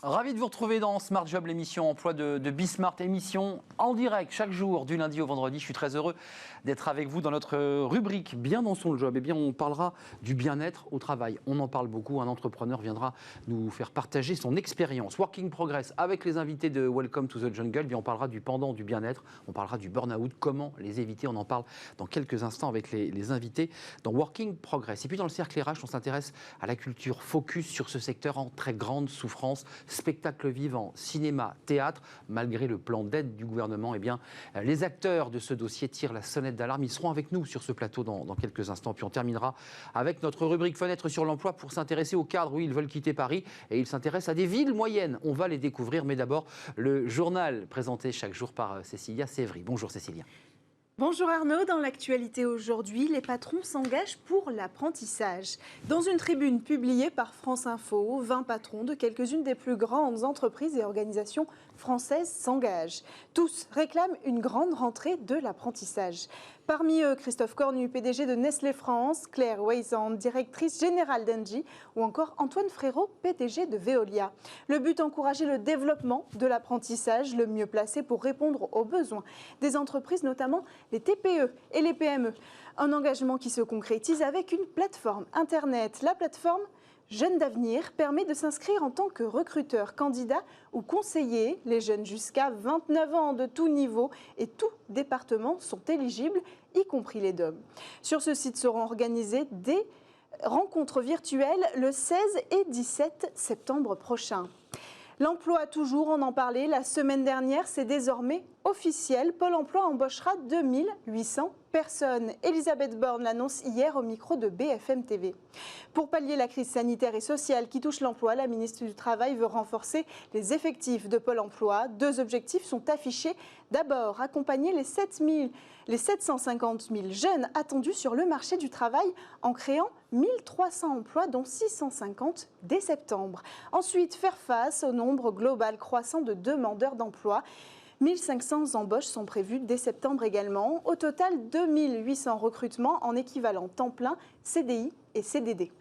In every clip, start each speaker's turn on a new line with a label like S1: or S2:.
S1: Ravi de vous retrouver dans Smart Job, l'émission emploi de Bismart, émission en direct chaque jour du lundi au vendredi. Je suis très heureux d'être avec vous dans notre rubrique Bien dans son job. Eh bien, on parlera du bien-être au travail. On en parle beaucoup. Un entrepreneur viendra nous faire partager son expérience. Working Progress avec les invités de Welcome to the Jungle. Eh bien, on parlera du pendant du bien-être. On parlera du burn-out. Comment les éviter? On en parle dans quelques instants avec les invités dans Working Progress. Et puis dans le cercle RH, on s'intéresse à la culture. Focus sur ce secteur en très grande souffrance. Spectacle vivant, cinéma, théâtre, malgré le plan d'aide du gouvernement, eh bien, les acteurs de ce dossier tirent la sonnette d'alarme. Ils seront avec nous sur ce plateau dans quelques instants. Puis on terminera avec notre rubrique Fenêtre sur l'emploi pour s'intéresser aux cadres où ils veulent quitter Paris. Et ils s'intéressent à des villes moyennes. On va les découvrir. Mais d'abord, le journal présenté chaque jour par Cécilia Sévry. Bonjour Cécilia.
S2: Bonjour Arnaud, dans l'actualité aujourd'hui, les patrons s'engagent pour l'apprentissage. Dans une tribune publiée par France Info, 20 patrons de quelques-unes des plus grandes entreprises et organisations françaises s'engagent. Tous réclament une grande rentrée de l'apprentissage. Parmi eux, Christophe Cornu, PDG de Nestlé France, Claire Weisand, directrice générale d'Engie, ou encore Antoine Frérot, PDG de Veolia. Le but, encourager le développement de l'apprentissage, le mieux placé pour répondre aux besoins des entreprises, notamment les TPE et les PME. Un engagement qui se concrétise avec une plateforme Internet. La plateforme Jeunes d'avenir permet de s'inscrire en tant que recruteur, candidat ou conseiller. Les jeunes jusqu'à 29 ans de tout niveau et tout département sont éligibles, y compris les DOM. Sur ce site seront organisées des rencontres virtuelles le 16 et 17 septembre prochain. L'emploi, toujours, on en parlait la semaine dernière, c'est désormais officiel. Pôle emploi embauchera 2800 personnes. Elisabeth Borne l'annonce hier au micro de BFM TV. Pour pallier la crise sanitaire et sociale qui touche l'emploi, la ministre du Travail veut renforcer les effectifs de Pôle emploi. Deux objectifs sont affichés. D'abord, accompagner les 750 000 jeunes attendus sur le marché du travail en créant 1300 emplois, dont 650 dès septembre. Ensuite, faire face au nombre global croissant de demandeurs d'emploi. 1500 embauches sont prévues dès septembre également. Au total, 2800 recrutements en équivalent temps plein, CDI et CDD.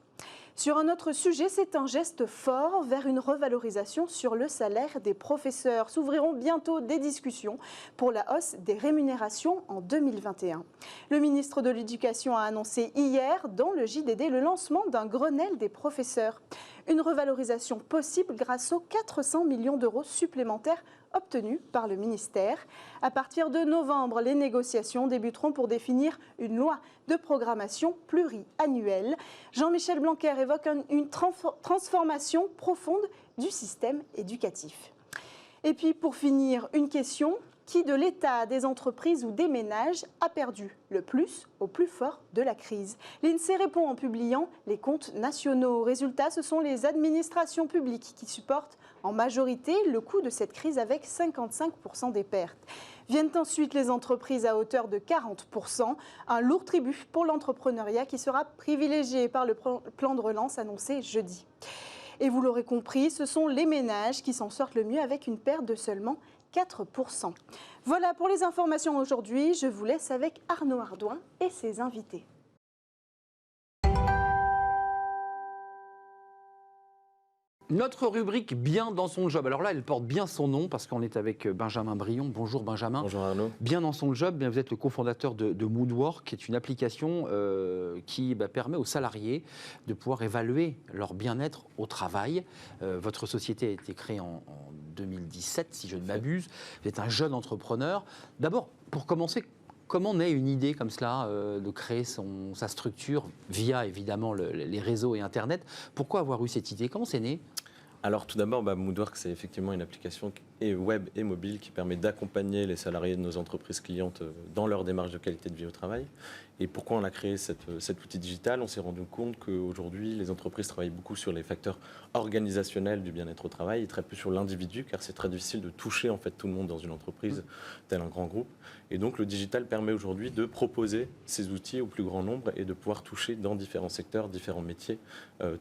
S2: Sur un autre sujet, c'est un geste fort vers une revalorisation sur le salaire des professeurs. S'ouvriront bientôt des discussions pour la hausse des rémunérations en 2021. Le ministre de l'Éducation a annoncé hier dans le JDD le lancement d'un Grenelle des professeurs. Une revalorisation possible grâce aux 400 millions d'euros supplémentaires obtenus par le ministère. À partir de novembre, les négociations débuteront pour définir une loi de programmation pluriannuelle. Jean-Michel Blanquer évoque une transformation profonde du système éducatif. Et puis pour finir, une question. Qui de l'État, des entreprises ou des ménages a perdu le plus au plus fort de la crise? L'INSEE répond en publiant les comptes nationaux. Résultat, ce sont les administrations publiques qui supportent en majorité le coût de cette crise avec 55% des pertes. Viennent ensuite les entreprises à hauteur de 40%, un lourd tribut pour l'entrepreneuriat qui sera privilégié par le plan de relance annoncé jeudi. Et vous l'aurez compris, ce sont les ménages qui s'en sortent le mieux avec une perte de seulement 4%. Voilà pour les informations aujourd'hui. Je vous laisse avec Arnaud Ardouin et ses invités.
S1: Notre rubrique Bien dans son job. Alors là, elle porte bien son nom parce qu'on est avec Benjamin Brion. Bonjour Benjamin.
S3: Bonjour Arnaud.
S1: Bien dans son job, bien, vous êtes le cofondateur de Moodwork, qui est une application qui permet aux salariés de pouvoir évaluer leur bien-être au travail. Votre société a été créée en 2017, si je ne m'abuse. Vous êtes un jeune entrepreneur. D'abord, pour commencer, comment naît une idée comme cela de créer sa structure via évidemment les réseaux et Internet? Pourquoi avoir eu cette idée? Comment c'est né?
S3: Alors tout d'abord, Moodwork, c'est effectivement une application web et mobile qui permet d'accompagner les salariés de nos entreprises clientes dans leur démarche de qualité de vie au travail. Et pourquoi on a créé cet outil digital? On s'est rendu compte qu'aujourd'hui, les entreprises travaillent beaucoup sur les facteurs organisationnels du bien-être au travail et très peu sur l'individu, car c'est très difficile de toucher en fait tout le monde dans une entreprise, tel un grand groupe. Et donc le digital permet aujourd'hui de proposer ces outils au plus grand nombre et de pouvoir toucher dans différents secteurs, différents métiers,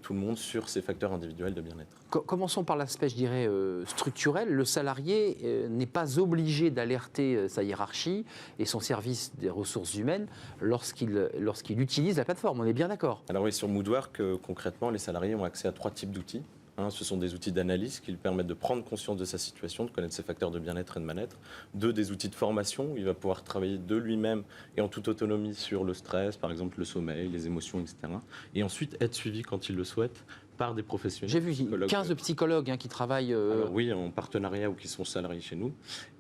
S3: tout le monde sur ces facteurs individuels de bien-être.
S1: Commençons par l'aspect, je dirais, structurel. Le salarié n'est pas obligé d'alerter sa hiérarchie et son service des ressources humaines lorsqu'il utilise la plateforme. On est bien d'accord?
S3: Alors oui, sur Moodwork, concrètement, les salariés ont accès à 3 types d'outils. Un, ce sont des outils d'analyse qui lui permettent de prendre conscience de sa situation, de connaître ses facteurs de bien-être et de mal-être. Deux, des outils de formation où il va pouvoir travailler de lui-même et en toute autonomie sur le stress, par exemple le sommeil, les émotions, etc. Et ensuite, être suivi quand il le souhaite par des professionnels.
S1: J'ai vu
S3: psychologues.
S1: 15 psychologues qui travaillent.
S3: Alors oui, en partenariat ou qui sont salariés chez nous.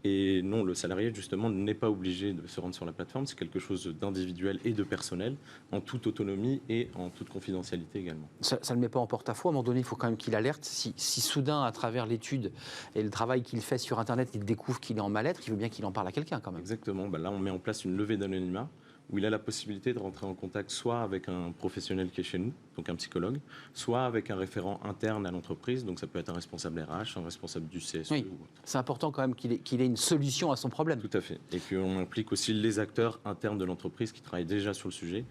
S3: Et non, le salarié, justement, n'est pas obligé de se rendre sur la plateforme. C'est quelque chose d'individuel et de personnel, en toute autonomie et en toute confidentialité également.
S1: Ça ne le met pas en porte-à-faux. À un moment donné, il faut quand même qu'il alerte. Si soudain, à travers l'étude et le travail qu'il fait sur Internet, il découvre qu'il est en mal-être, il veut bien qu'il en parle à quelqu'un quand même.
S3: Exactement. Là, on met en place une levée d'anonymat où il a la possibilité de rentrer en contact soit avec un professionnel qui est chez nous, donc un psychologue, soit avec un référent interne à l'entreprise, donc ça peut être un responsable RH, un responsable du CSE
S1: Oui.
S3: ou autre.
S1: C'est important quand même qu'il ait une solution à son problème.
S3: Tout à fait. Et qu'on implique aussi les acteurs internes de l'entreprise qui travaillent déjà sur le sujet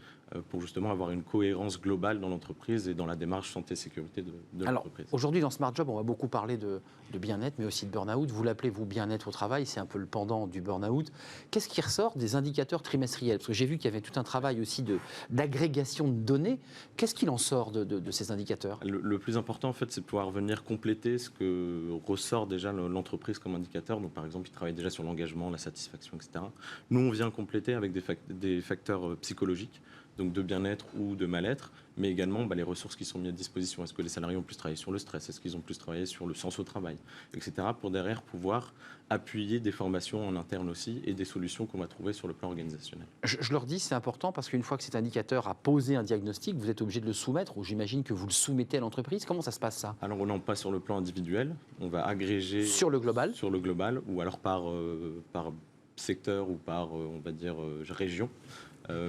S3: pour justement avoir une cohérence globale dans l'entreprise et dans la démarche santé-sécurité de
S1: Alors,
S3: l'entreprise.
S1: aujourd'hui, dans Smart Job, on va beaucoup parler de bien-être, mais aussi de burn-out. Vous l'appelez, vous, bien-être au travail, c'est un peu le pendant du burn-out. Qu'est-ce qui ressort des indicateurs trimestriels? Parce que j'ai vu qu'il y avait tout un travail aussi d'agrégation de données. Qu'est-ce qu'il en sort de ces indicateurs?
S3: Le plus important, en fait, c'est de pouvoir venir compléter ce que ressort déjà l'entreprise comme indicateur. Donc, par exemple, il travaille déjà sur l'engagement, la satisfaction, etc. Nous, on vient compléter avec des facteurs psychologiques, donc de bien-être ou de mal-être, mais également les ressources qui sont mises à disposition. Est-ce que les salariés ont plus travaillé sur le stress? Est-ce qu'ils ont plus travaillé sur le sens au travail, etc. pour derrière pouvoir appuyer des formations en interne aussi et des solutions qu'on va trouver sur le plan organisationnel.
S1: Je leur dis, c'est important parce qu'une fois que cet indicateur a posé un diagnostic, vous êtes obligé de le soumettre, ou j'imagine que vous le soumettez à l'entreprise. Comment ça se passe, ça?
S3: Alors, on n'en passe sur le plan individuel, on va agréger
S1: Sur le global?
S3: Sur le global, ou alors par secteur ou par, on va dire, région.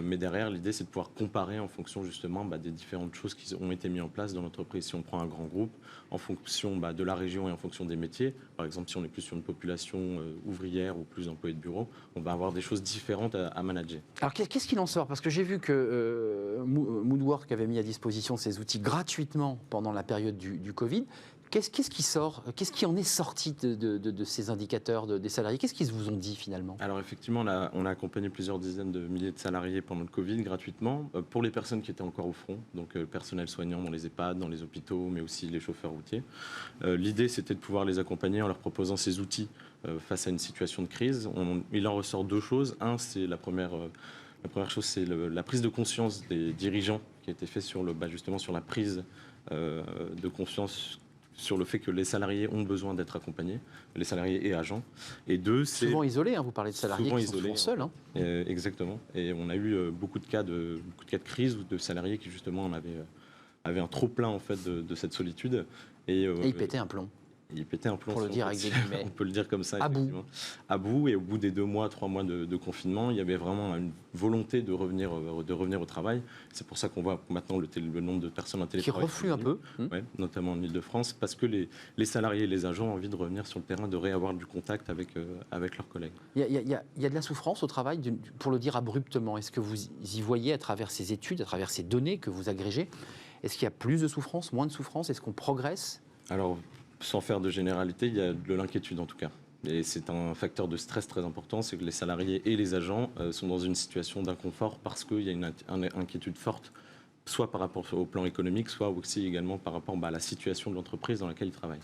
S3: Mais derrière, l'idée, c'est de pouvoir comparer en fonction justement des différentes choses qui ont été mises en place dans l'entreprise. Si on prend un grand groupe, en fonction de la région et en fonction des métiers, par exemple, si on est plus sur une population ouvrière ou plus d'employés de bureau, on va avoir des choses différentes à manager.
S1: Alors, qu'est-ce qu'il en sort? Parce que j'ai vu que Moodwork avait mis à disposition ces outils gratuitement pendant la période du Covid. Qu'est-ce qui sort? Qu'est-ce qui en est sorti de ces indicateurs des salariés? Qu'est-ce qu'ils vous ont dit finalement?
S3: Alors effectivement, on a accompagné plusieurs dizaines de milliers de salariés pendant le Covid gratuitement, pour les personnes qui étaient encore au front, donc le personnel soignant dans les EHPAD, dans les hôpitaux, mais aussi les chauffeurs routiers. L'idée, c'était de pouvoir les accompagner en leur proposant ces outils face à une situation de crise. Il en ressort deux choses. Un, c'est la première chose, c'est la prise de conscience des dirigeants qui a été faite justement sur la prise de conscience sur le fait que les salariés ont besoin d'être accompagnés, les salariés et agents. Et deux, c'est
S1: souvent isolés, vous parlez de salariés qui sont souvent seuls.
S3: Exactement. Et on a eu beaucoup de cas de crise ou de salariés qui justement avaient un trop plein en fait de cette solitude. Et
S1: ils pétaient un plomb.
S3: Il pétait un plomb.
S1: Pour le dire avec des guillemets.
S3: On peut le dire comme ça.
S1: À bout.
S3: À bout. Et au bout des 2 mois, 3 mois de confinement, il y avait vraiment une volonté de revenir au travail. C'est pour ça qu'on voit maintenant le nombre de personnes en télétravail.
S1: Qui reflue un peu.
S3: Ouais, notamment en Ile-de-France, parce que les salariés et les agents ont envie de revenir sur le terrain, de réavoir du contact avec leurs collègues.
S1: Il y a de la souffrance au travail, pour le dire abruptement. Est-ce que vous y voyez, à travers ces études, à travers ces données que vous agrégez, est-ce qu'il y a plus de souffrance, moins de souffrance? Est-ce qu'on progresse?
S3: Alors, sans faire de généralité, il y a de l'inquiétude en tout cas. Et c'est un facteur de stress très important, c'est que les salariés et les agents sont dans une situation d'inconfort parce qu'il y a une inquiétude forte, soit par rapport au plan économique, soit aussi également par rapport à la situation de l'entreprise dans laquelle ils travaillent.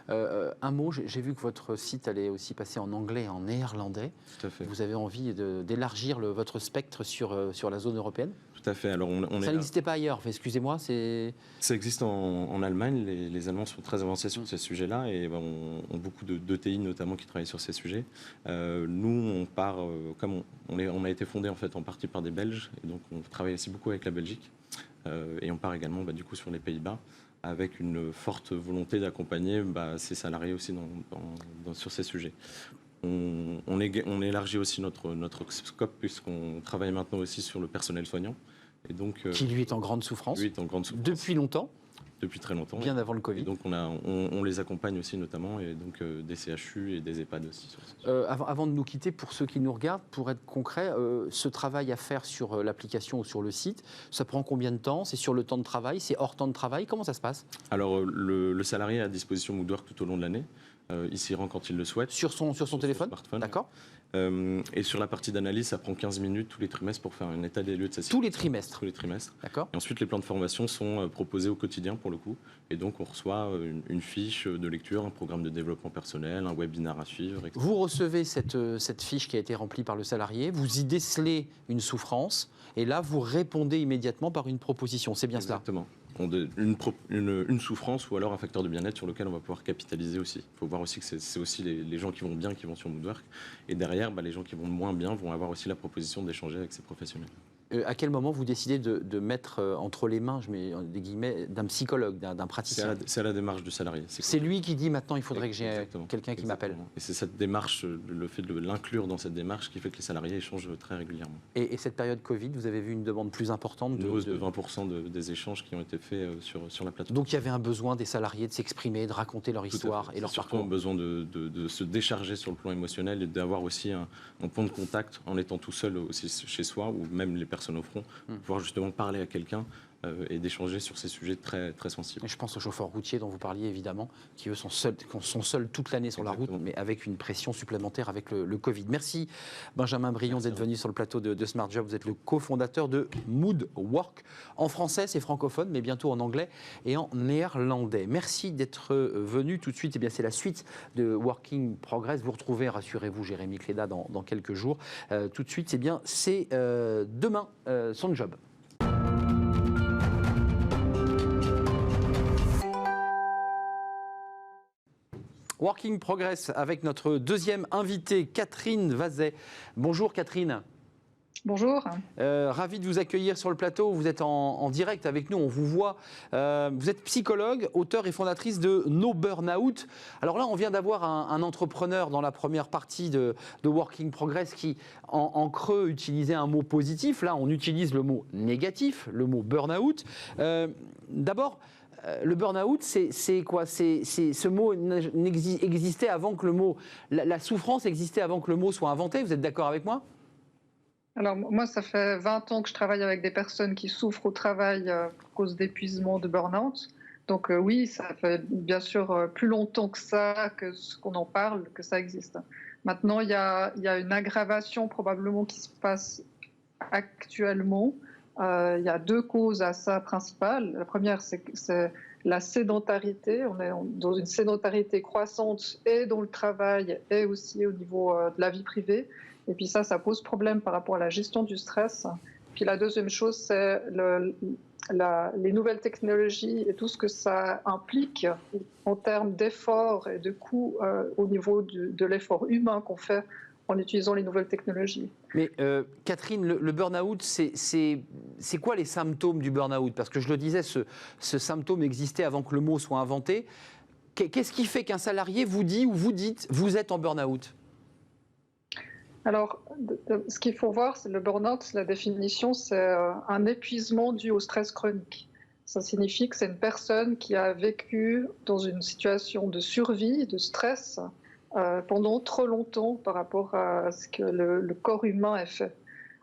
S1: Un mot, j'ai vu que votre site allait aussi passer en anglais et en néerlandais.
S3: Tout à fait.
S1: Vous avez envie d'élargir votre spectre sur la zone européenne?
S3: Tout à fait. Alors
S1: ça n'existait pas ailleurs, excusez-moi.
S3: Ça existe en Allemagne. Les Allemands sont très avancés sur ces sujets-là et ont beaucoup d'ETI notamment qui travaillent sur ces sujets. Nous, on part, comme on a été fondé en fait en partie par des Belges, et donc on travaille aussi beaucoup avec la Belgique. Et on part également du coup sur les Pays-Bas, avec une forte volonté d'accompagner ces salariés aussi sur ces sujets. On élargit aussi notre scope puisqu'on travaille maintenant aussi sur le personnel soignant. Et donc,
S1: qui lui est en grande souffrance.
S3: Lui est en grande souffrance.
S1: Depuis longtemps.
S3: Depuis très longtemps.
S1: Bien avant le Covid.
S3: Et donc on les accompagne aussi notamment, et donc des CHU et des EHPAD aussi.
S1: Avant de nous quitter, pour ceux qui nous regardent, pour être concret, ce travail à faire sur l'application ou sur le site, ça prend combien de temps? C'est sur le temps de travail? C'est hors temps de travail? Comment ça se passe?
S3: Alors le salarié a à disposition Moodwork tout au long de l'année. il s'y rend quand il le souhaite.
S1: Sur son téléphone.
S3: Smartphone.
S1: D'accord.
S3: Et sur la partie d'analyse, ça prend 15 minutes tous les trimestres pour faire un état des lieux de sa situation.
S1: Tous les trimestres.
S3: Tous les trimestres.
S1: D'accord.
S3: Et ensuite, les plans de formation sont proposés au quotidien pour le coup. Et donc, on reçoit une fiche de lecture, un programme de développement personnel, un webinaire à suivre, etc.
S1: Vous recevez cette fiche qui a été remplie par le salarié, vous y décelez une souffrance, et là, vous répondez immédiatement par une proposition. C'est bien cela?
S3: Exactement. Une souffrance ou alors un facteur de bien-être sur lequel on va pouvoir capitaliser aussi. Il faut voir aussi que c'est aussi les gens qui vont bien qui vont sur Moodwork. Et derrière, les gens qui vont moins bien vont avoir aussi la proposition d'échanger avec ces professionnels.
S1: À quel moment vous décidez de mettre entre les mains, je mets des guillemets, d'un psychologue, d'un praticien?
S3: C'est à la démarche du salarié.
S1: C'est lui qui dit maintenant il faudrait que j'ai quelqu'un qui m'appelle.
S3: Et c'est cette démarche, le fait de l'inclure dans cette démarche qui fait que les salariés échangent très régulièrement.
S1: Et cette période Covid, vous avez vu une demande plus importante
S3: Une hausse de 20% des échanges qui ont été faits sur la plateforme.
S1: Donc il y avait un besoin des salariés de s'exprimer, de raconter leur histoire et leur parcours.
S3: Surtout un besoin de se décharger sur le plan émotionnel et d'avoir aussi un point de contact en étant tout seul aussi chez soi ou même les personnes au front. Pouvoir justement parler à quelqu'un et d'échanger sur ces sujets très, très sensibles.
S1: Et je pense aux chauffeurs routiers dont vous parliez évidemment, qui eux sont seuls toute l'année sur la route, mais avec une pression supplémentaire avec le Covid. Merci Benjamin Brion d'être venu sur le plateau de Smart Job. Vous êtes le cofondateur de Moodwork. En français, c'est francophone, mais bientôt en anglais et en néerlandais. Merci d'être venu tout de suite. Eh bien, c'est la suite de Working Progress. Vous retrouvez, rassurez-vous, Jérémy Cléda dans quelques jours. Tout de suite, c'est demain, son job. Working Progress avec notre deuxième invitée, Catherine Vazet. Bonjour Catherine.
S4: Bonjour.
S1: Ravi de vous accueillir sur le plateau. Vous êtes en direct avec nous, on vous voit. Vous êtes psychologue, auteure et fondatrice de No Burnout. Alors là, on vient d'avoir un entrepreneur dans la première partie de Working Progress qui, en creux, utilisait un mot positif. Là, on utilise le mot négatif, le mot burnout. D'abord, le burn-out, c'est quoi? Ce mot existait avant que le mot... La souffrance existait avant que le mot soit inventé. Vous êtes d'accord avec moi?
S4: Alors moi, ça fait 20 ans que je travaille avec des personnes qui souffrent au travail à cause d'épuisement, de burn-out. Donc oui, ça fait bien sûr plus longtemps que ça, que ce qu'on en parle, que ça existe. Maintenant, il y a une aggravation probablement qui se passe actuellement. Il y a deux causes à ça principales. La première, c'est la sédentarité. On est dans une sédentarité croissante et dans le travail et aussi au niveau de la vie privée. Et puis ça pose problème par rapport à la gestion du stress. Puis la deuxième chose, c'est les nouvelles technologies et tout ce que ça implique en termes d'efforts et de coûts au niveau de l'effort humain qu'on fait en utilisant les nouvelles technologies.
S1: Mais Catherine, le burn-out, c'est quoi les symptômes du burn-out? Parce que je le disais, ce symptôme existait avant que le mot soit inventé. Qu'est-ce qui fait qu'un salarié vous dit ou vous dites « vous êtes en burn-out » ?
S4: Alors, ce qu'il faut voir, c'est le burn-out, la définition, c'est un épuisement dû au stress chronique. Ça signifie que c'est une personne qui a vécu dans une situation de survie, de stress, pendant trop longtemps par rapport à ce que le corps humain a fait.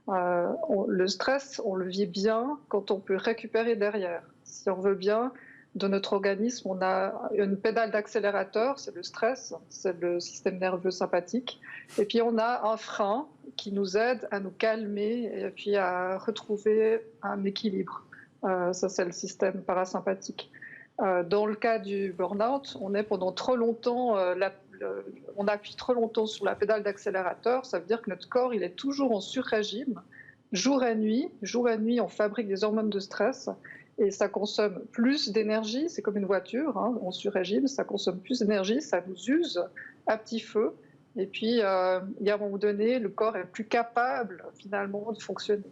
S4: Le stress, on le vit bien quand on peut récupérer derrière. Si on veut bien, dans notre organisme, on a une pédale d'accélérateur, c'est le stress, c'est le système nerveux sympathique. Et puis on a un frein qui nous aide à nous calmer et puis à retrouver un équilibre. Ça, c'est le système parasympathique. Dans le cas du burn-out, on est pendant trop longtemps... on appuie trop longtemps sur la pédale d'accélérateur, ça veut dire que notre corps il est toujours en sur-régime, jour et nuit. Jour et nuit, on fabrique des hormones de stress et ça consomme plus d'énergie. C'est comme une voiture, en sur-régime, ça consomme plus d'énergie, ça nous use à petit feu. Et puis, il y a un moment donné, le corps est plus capable finalement de fonctionner.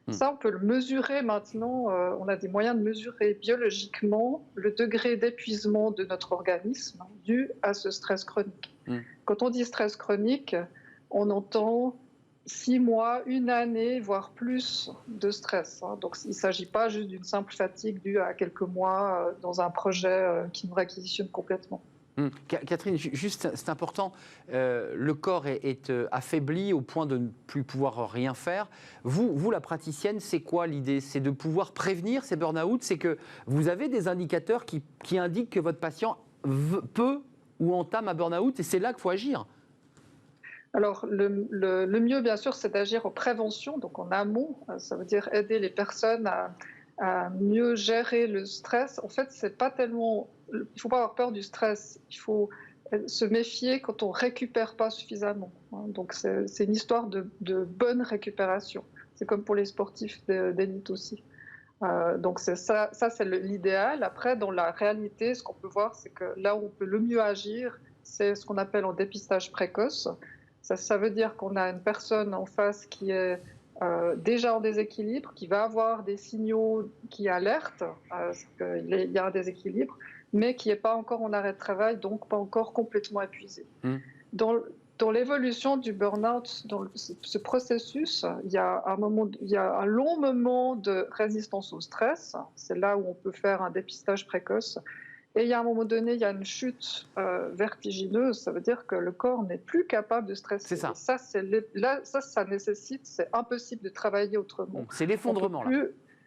S4: Ça, on peut le mesurer maintenant. On a des moyens de mesurer biologiquement le degré d'épuisement de notre organisme dû à ce stress chronique. Quand on dit stress chronique, on entend 6 mois, 1 année, voire plus de stress. Donc, il ne s'agit pas juste d'une simple fatigue due à quelques mois dans un projet qui nous réquisitionne complètement.
S1: Catherine, juste, c'est important, le corps est affaibli au point de ne plus pouvoir rien faire. Vous, la praticienne, c'est quoi l'idée? C'est de pouvoir prévenir ces burn-out? C'est que vous avez des indicateurs qui indiquent que votre patient peut ou entament un burn-out, et c'est là qu'il faut agir.
S4: Alors, le mieux, bien sûr, c'est d'agir en prévention, donc en amont. Ça veut dire aider les personnes à mieux gérer le stress. En fait, c'est pas tellement. Il ne faut pas avoir peur du stress. Il faut se méfier quand on ne récupère pas suffisamment. Donc, c'est une histoire de bonne récupération. C'est comme pour les sportifs d'élite aussi. Donc, c'est ça c'est l'idéal. Après, dans la réalité, ce qu'on peut voir, c'est que là où on peut le mieux agir, c'est ce qu'on appelle en dépistage précoce. Ça veut dire qu'on a une personne en face qui est déjà en déséquilibre, qui va avoir des signaux qui alertent qu'il y a un déséquilibre, mais qui n'est pas encore en arrêt de travail, donc pas encore complètement épuisé. Dans l'évolution du burn-out, dans ce processus, il y a un long moment de résistance au stress. C'est là où on peut faire un dépistage précoce. Et il y a un moment donné, il y a une chute vertigineuse. Ça veut dire que le corps n'est plus capable de stresser.
S1: C'est ça.
S4: Et ça nécessite, c'est impossible de travailler autrement.
S1: C'est l'effondrement, là.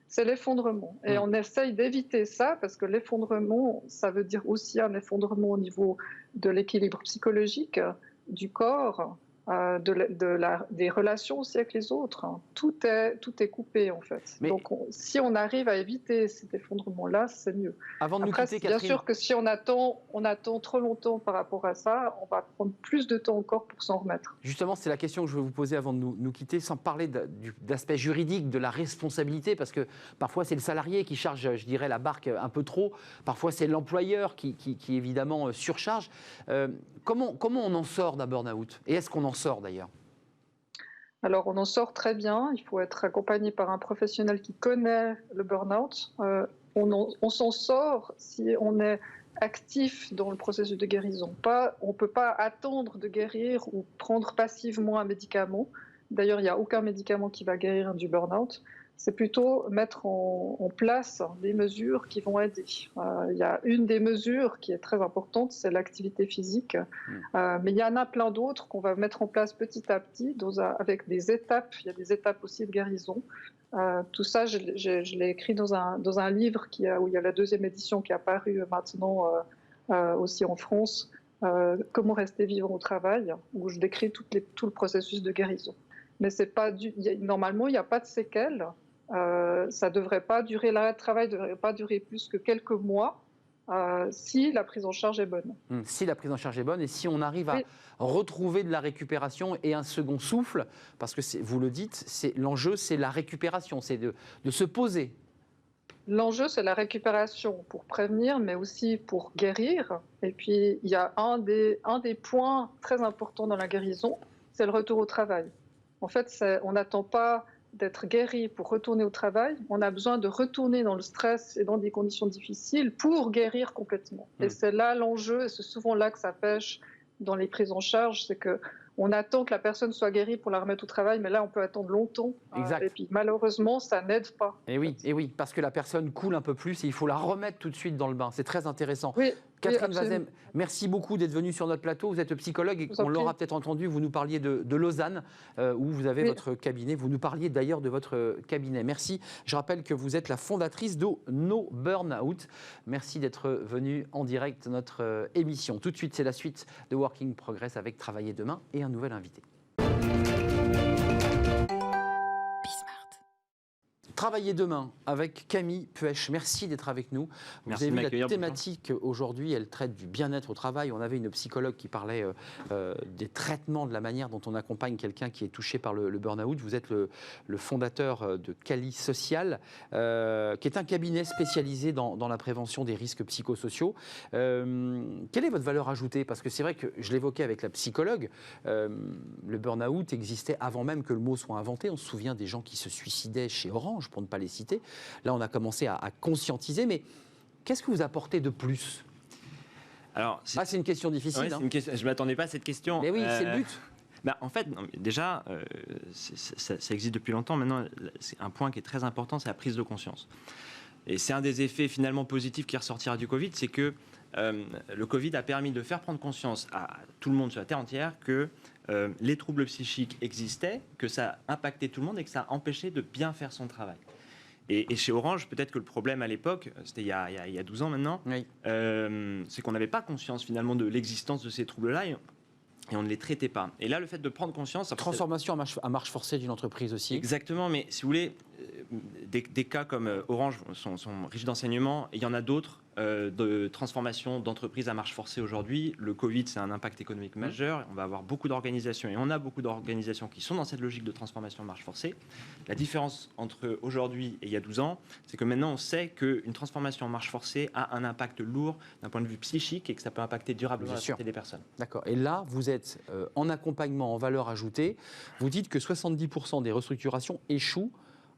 S4: C'est l'effondrement. Et on essaye d'éviter ça parce que l'effondrement, ça veut dire aussi un effondrement au niveau de l'équilibre psychologique, du corps, des relations aussi avec les autres. Tout est coupé, en fait.
S1: Mais
S4: donc, si on arrive à éviter cet effondrement-là, c'est mieux.
S1: Avant de
S4: Après,
S1: nous quitter,
S4: bien
S1: Catherine,
S4: sûr que si on attend trop longtemps par rapport à ça, on va prendre plus de temps encore pour s'en remettre.
S1: justement, c'est la question que je vais vous poser avant de nous quitter, sans parler d'aspect juridique, de la responsabilité, parce que parfois c'est le salarié qui charge, je dirais, la barque un peu trop, parfois c'est l'employeur qui évidemment surcharge. Comment on en sort d'un burn-out? Et est-ce qu'on en sort d'ailleurs?
S4: Alors, on en sort très bien. Il faut être accompagné par un professionnel qui connaît le burn-out. On s'en sort si on est actif dans le processus de guérison. On ne peut pas attendre de guérir ou prendre passivement un médicament. D'ailleurs, il n'y a aucun médicament qui va guérir du burn-out. C'est plutôt mettre en place des mesures qui vont aider. Il y a une des mesures qui est très importante, c'est l'activité physique. Mais il y en a plein d'autres qu'on va mettre en place petit à petit, avec des étapes. Il y a des étapes aussi de guérison. Tout ça, je l'ai écrit dans un livre où il y a la 2e édition qui est apparue maintenant aussi en France, Comment rester vivant au travail, où je décris tout le processus de guérison. Mais normalement, il n'y a pas de séquelles. Ça devrait pas durer, l'arrêt de travail ne devrait pas durer plus que quelques mois si la prise en charge est bonne.
S1: Si la prise en charge est bonne et si on arrive à retrouver de la récupération et un second souffle, parce que vous le dites, l'enjeu c'est la récupération, c'est de se poser.
S4: L'enjeu, c'est la récupération pour prévenir, mais aussi pour guérir. Et puis, il y a un des points très importants dans la guérison, c'est le retour au travail. En fait, on n'attend pas d'être guéri pour retourner au travail. On a besoin de retourner dans le stress et dans des conditions difficiles pour guérir complètement. Et c'est là l'enjeu, et c'est souvent là que ça pêche dans les prises en charge, c'est que on attend que la personne soit guérie pour la remettre au travail, mais là, on peut attendre longtemps.
S1: Exact.
S4: Et puis, malheureusement, ça n'aide pas.
S1: Et oui, parce que la personne coule un peu plus et il faut la remettre tout de suite dans le bain. C'est très intéressant.
S4: Oui,
S1: Catherine
S4: oui,
S1: Wazem, merci beaucoup d'être venue sur notre plateau. Vous êtes psychologue et on l'aura peut-être entendu, vous nous parliez de Lausanne, où vous avez votre cabinet. Vous nous parliez d'ailleurs de votre cabinet. Merci. Je rappelle que vous êtes la fondatrice de No Burnout. Merci d'être venue en direct dans notre émission. Tout de suite, c'est la suite de Working Progress avec Travailler demain et un nouvel invité. Travailler demain avec Camille Puech. Merci d'être avec nous. Vous avez vu la thématique aujourd'hui, elle traite du bien-être au travail. On avait une psychologue qui parlait des traitements, de la manière dont on accompagne quelqu'un qui est touché par le burn-out. Vous êtes le fondateur de Cali Social, qui est un cabinet spécialisé dans la prévention des risques psychosociaux. Quelle est votre valeur ajoutée? Parce que c'est vrai que je l'évoquais avec la psychologue, le burn-out existait avant même que le mot soit inventé. On se souvient des gens qui se suicidaient chez Orange, pour ne pas les citer. Là, on a commencé à conscientiser, mais qu'est-ce que vous apportez de plus?
S5: Alors,
S1: c'est une question difficile.
S5: Ouais, je ne m'attendais pas à cette question.
S1: Mais oui, c'est le but.
S5: En fait, déjà, ça existe depuis longtemps. Maintenant, c'est un point qui est très important, c'est la prise de conscience. Et c'est un des effets finalement positifs qui ressortira du Covid, c'est que le Covid a permis de faire prendre conscience à tout le monde sur la Terre entière que les troubles psychiques existaient, que ça impactait tout le monde et que ça empêchait de bien faire son travail. Et chez Orange, peut-être que le problème à l'époque, c'était il y a 12 ans maintenant,
S1: Oui.
S5: c'est qu'on n'avait pas conscience finalement de l'existence de ces troubles-là et on ne les traitait pas. Et là, le fait de prendre conscience...
S1: Transformation à marche forcée d'une entreprise aussi.
S5: Exactement, mais si vous voulez, des cas comme Orange sont riches d'enseignements, et il y en a d'autres de transformation d'entreprises à marche forcée aujourd'hui. Le Covid, c'est un impact économique majeur. On va avoir beaucoup d'organisations, et on a beaucoup d'organisations qui sont dans cette logique de transformation à marche forcée. La différence entre aujourd'hui et il y a 12 ans, c'est que maintenant on sait qu'une transformation en marche forcée a un impact lourd d'un point de vue psychique et que ça peut impacter durablement la santé des personnes.
S1: D'accord. Et là, vous êtes en accompagnement, en valeur ajoutée. Vous dites que 70% des restructurations échouent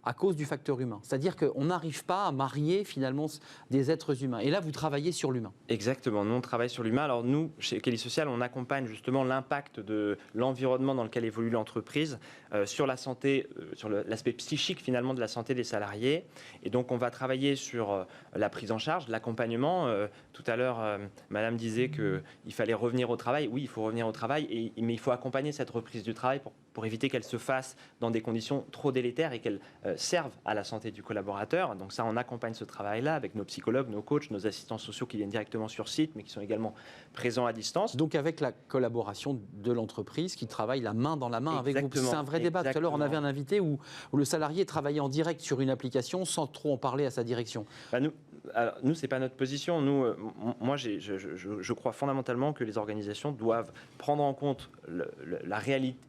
S1: à cause du facteur humain. C'est-à-dire qu'on n'arrive pas à marier finalement des êtres humains. Et là, vous travaillez sur l'humain.
S5: Exactement, nous on travaille sur l'humain. Alors nous, chez Kelly Social, on accompagne justement l'impact de l'environnement dans lequel évolue l'entreprise sur la santé, sur l'aspect psychique finalement de la santé des salariés. Et donc on va travailler sur la prise en charge, l'accompagnement. Tout à l'heure, Madame disait qu'il fallait revenir au travail. Oui, il faut revenir au travail, mais il faut accompagner cette reprise du travail pour éviter qu'elle se fasse dans des conditions trop délétères et qu'elle serve à la santé du collaborateur. Donc ça, on accompagne ce travail-là avec nos psychologues, nos coachs, nos assistants sociaux qui viennent directement sur site, mais qui sont également présents à distance.
S1: Donc avec la collaboration de l'entreprise qui travaille la main dans la main avec vous. C'est un vrai débat. Tout à l'heure, on avait un invité où le salarié travaillait en direct sur une application sans trop en parler à sa direction.
S5: Nous, ce n'est pas notre position. Moi, je crois fondamentalement que les organisations doivent prendre en compte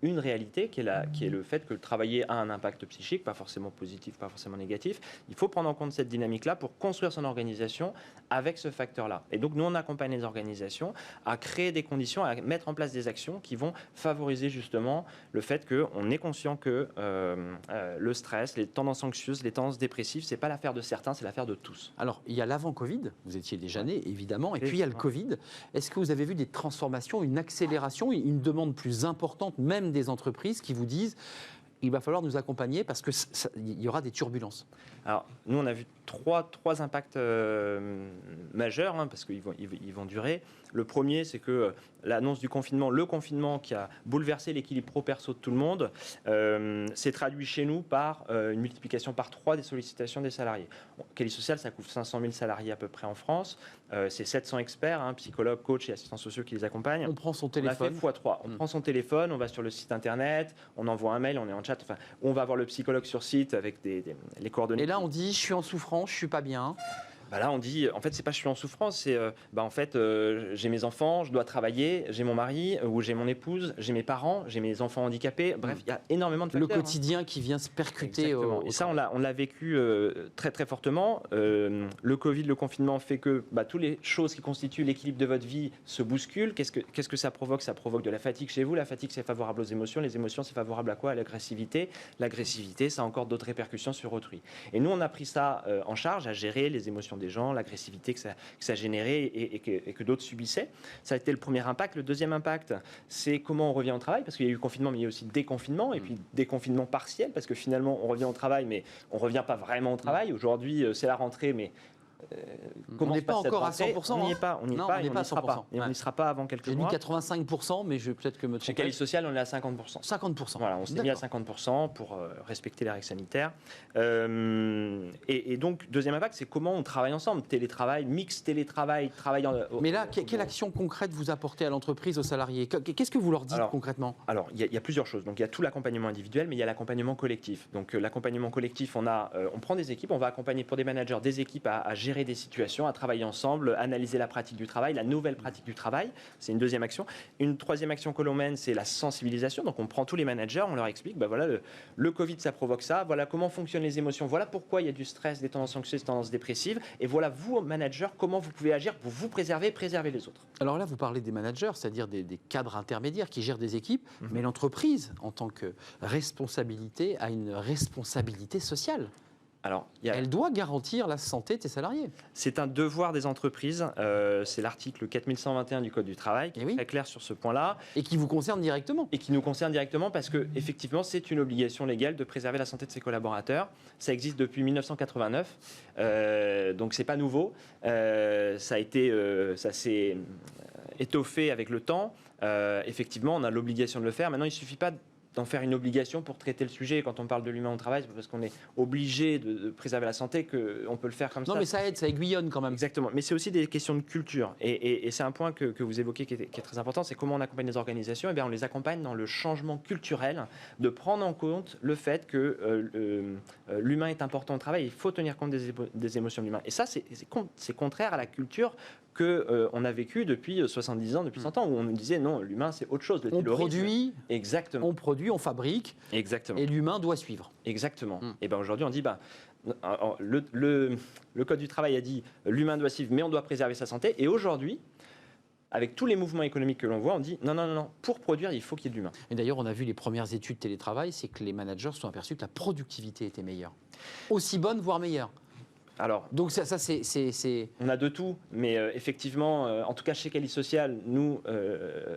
S5: une réalité qui est le fait que travailler a un impact psychique, pas forcément positif, pas forcément négatif. Il faut prendre en compte cette dynamique-là pour construire son organisation avec ce facteur-là. Et donc, nous, on accompagne les organisations à créer des conditions, à mettre en place des actions qui vont favoriser justement le fait qu'on est conscient que le stress, les tendances anxieuses, les tendances dépressives, ce n'est pas l'affaire de certains, c'est l'affaire de tous.
S1: Alors, il y a l'avant-Covid, vous étiez déjà né, évidemment, et puis il y a le Covid. Est-ce que vous avez vu des transformations, une accélération, une demande plus importante, même des entreprises qui vous disent il va falloir nous accompagner parce qu'il y aura des turbulences?
S5: Alors, nous, on a vu trois impacts majeurs, parce qu'ils vont durer. Le premier, c'est que l'annonce du confinement, le confinement qui a bouleversé l'équilibre pro-perso de tout le monde, s'est traduit chez nous par une multiplication par 3 des sollicitations des salariés. Kelly Social, ça couvre 500 000 salariés à peu près en France. C'est 700 experts, psychologues, coachs et assistants sociaux qui les accompagnent.
S1: On prend son téléphone.
S5: On a fait x3. On prend son téléphone, on va sur le site internet, on envoie un mail, on est en chat. Enfin, on va voir le psychologue sur site avec les coordonnées.
S1: Et là, on dit je suis en souffrance, je suis pas bien.
S5: Là, on dit, en fait, c'est pas je suis en souffrance, c'est en fait, j'ai mes enfants, je dois travailler, j'ai mon mari, ou j'ai mon épouse, j'ai mes parents, j'ai mes enfants handicapés. Bref, il y a énormément de facteurs.
S1: Le quotidien qui vient se percuter.
S5: Et ça, on l'a vécu très, très fortement. Le Covid, le confinement fait que toutes les choses qui constituent l'équilibre de votre vie se bousculent. Qu'est-ce que ça provoque? Ça provoque de la fatigue chez vous. La fatigue, c'est favorable aux émotions. Les émotions, c'est favorable à quoi? À l'agressivité. L'agressivité, ça a encore d'autres répercussions sur autrui. Et nous, on a pris ça en charge, à gérer les émotions des gens, l'agressivité que ça générait et que d'autres subissaient. Ça a été le premier impact. Le deuxième impact, c'est comment on revient au travail, parce qu'il y a eu confinement, mais il y a aussi déconfinement, et puis déconfinement partiel, parce que finalement, on revient au travail, mais on ne revient pas vraiment au travail. Aujourd'hui, c'est la rentrée, mais
S1: on n'est pas encore à 100%.
S5: On n'y est pas, on n'y sera pas. Et on n'y sera pas avant quelques mois.
S1: J'ai mis 85%, mais je vais peut-être que me tromper.
S5: Chez Kelly Social, on est à 50%.
S1: 50%.
S5: Voilà, on s'est mis à 50% pour respecter les règles sanitaires. Et donc, deuxième impact, c'est comment on travaille ensemble. Télétravail, mix télétravail, travail
S1: Mais là, quelle action concrète vous apportez à l'entreprise, aux salariés? Qu'est-ce que vous leur dites concrètement?
S5: Alors, il y a plusieurs choses. Donc, il y a tout l'accompagnement individuel, mais il y a l'accompagnement collectif. Donc, l'accompagnement collectif, on prend des équipes, on va accompagner pour des managers des équipes à gérer des situations, à travailler ensemble, analyser la pratique du travail, la nouvelle pratique du travail. C'est une deuxième action. Une troisième action que l'on mène, c'est la sensibilisation. Donc, on prend tous les managers, on leur explique, voilà, le Covid, ça provoque ça. Voilà comment fonctionnent les émotions. Voilà pourquoi il y a du stress, des tendances anxieuses, des tendances dépressives. Et voilà, vous, managers, comment vous pouvez agir pour vous préserver et préserver les autres. Alors
S1: là, vous parlez des managers, c'est-à-dire des cadres intermédiaires qui gèrent des équipes, mais l'entreprise, en tant que responsabilité, a une responsabilité sociale. Elle doit garantir la santé de ses salariés.
S5: C'est un devoir des entreprises. C'est l'article 4121 du Code du travail qui est très clair sur ce point-là.
S1: Et qui vous concerne directement.
S5: Et qui nous concerne directement parce qu'effectivement, c'est une obligation légale de préserver la santé de ses collaborateurs. Ça existe depuis 1989, donc c'est pas nouveau. Ça s'est étoffé avec le temps. Effectivement, on a l'obligation de le faire. Maintenant, il ne suffit pas d'en faire une obligation pour traiter le sujet. Quand on parle de l'humain au travail, c'est parce qu'on est obligé de préserver la santé qu'on peut le faire comme ça.
S1: Non, mais ça aide, ça aiguillonne quand même.
S5: Exactement, mais c'est aussi des questions de culture. Et c'est un point que vous évoquez qui est très important, c'est comment on accompagne les organisations. Eh bien, on les accompagne dans le changement culturel, de prendre en compte le fait que l'humain est important au travail. Il faut tenir compte des émotions de l'humain. Et ça, c'est contraire à la culture qu'on a vécue depuis 70 ans, depuis 100 ans, où on nous disait non, l'humain c'est autre chose.
S1: On produit,
S5: exactement.
S1: on fabrique,
S5: exactement.
S1: et l'humain doit suivre.
S5: Exactement. Et ben aujourd'hui, on dit le Code du travail a dit l'humain doit suivre, mais on doit préserver sa santé. Et aujourd'hui, avec tous les mouvements économiques que l'on voit, on dit non, pour produire, il faut qu'il y ait de l'humain.
S1: Et d'ailleurs, on a vu les premières études télétravail, c'est que les managers se sont aperçus que la productivité était meilleure. Aussi bonne, voire meilleure.
S5: Alors,
S1: donc ça c'est...
S5: On a de tout, mais effectivement, en tout cas chez Cali Social, nous,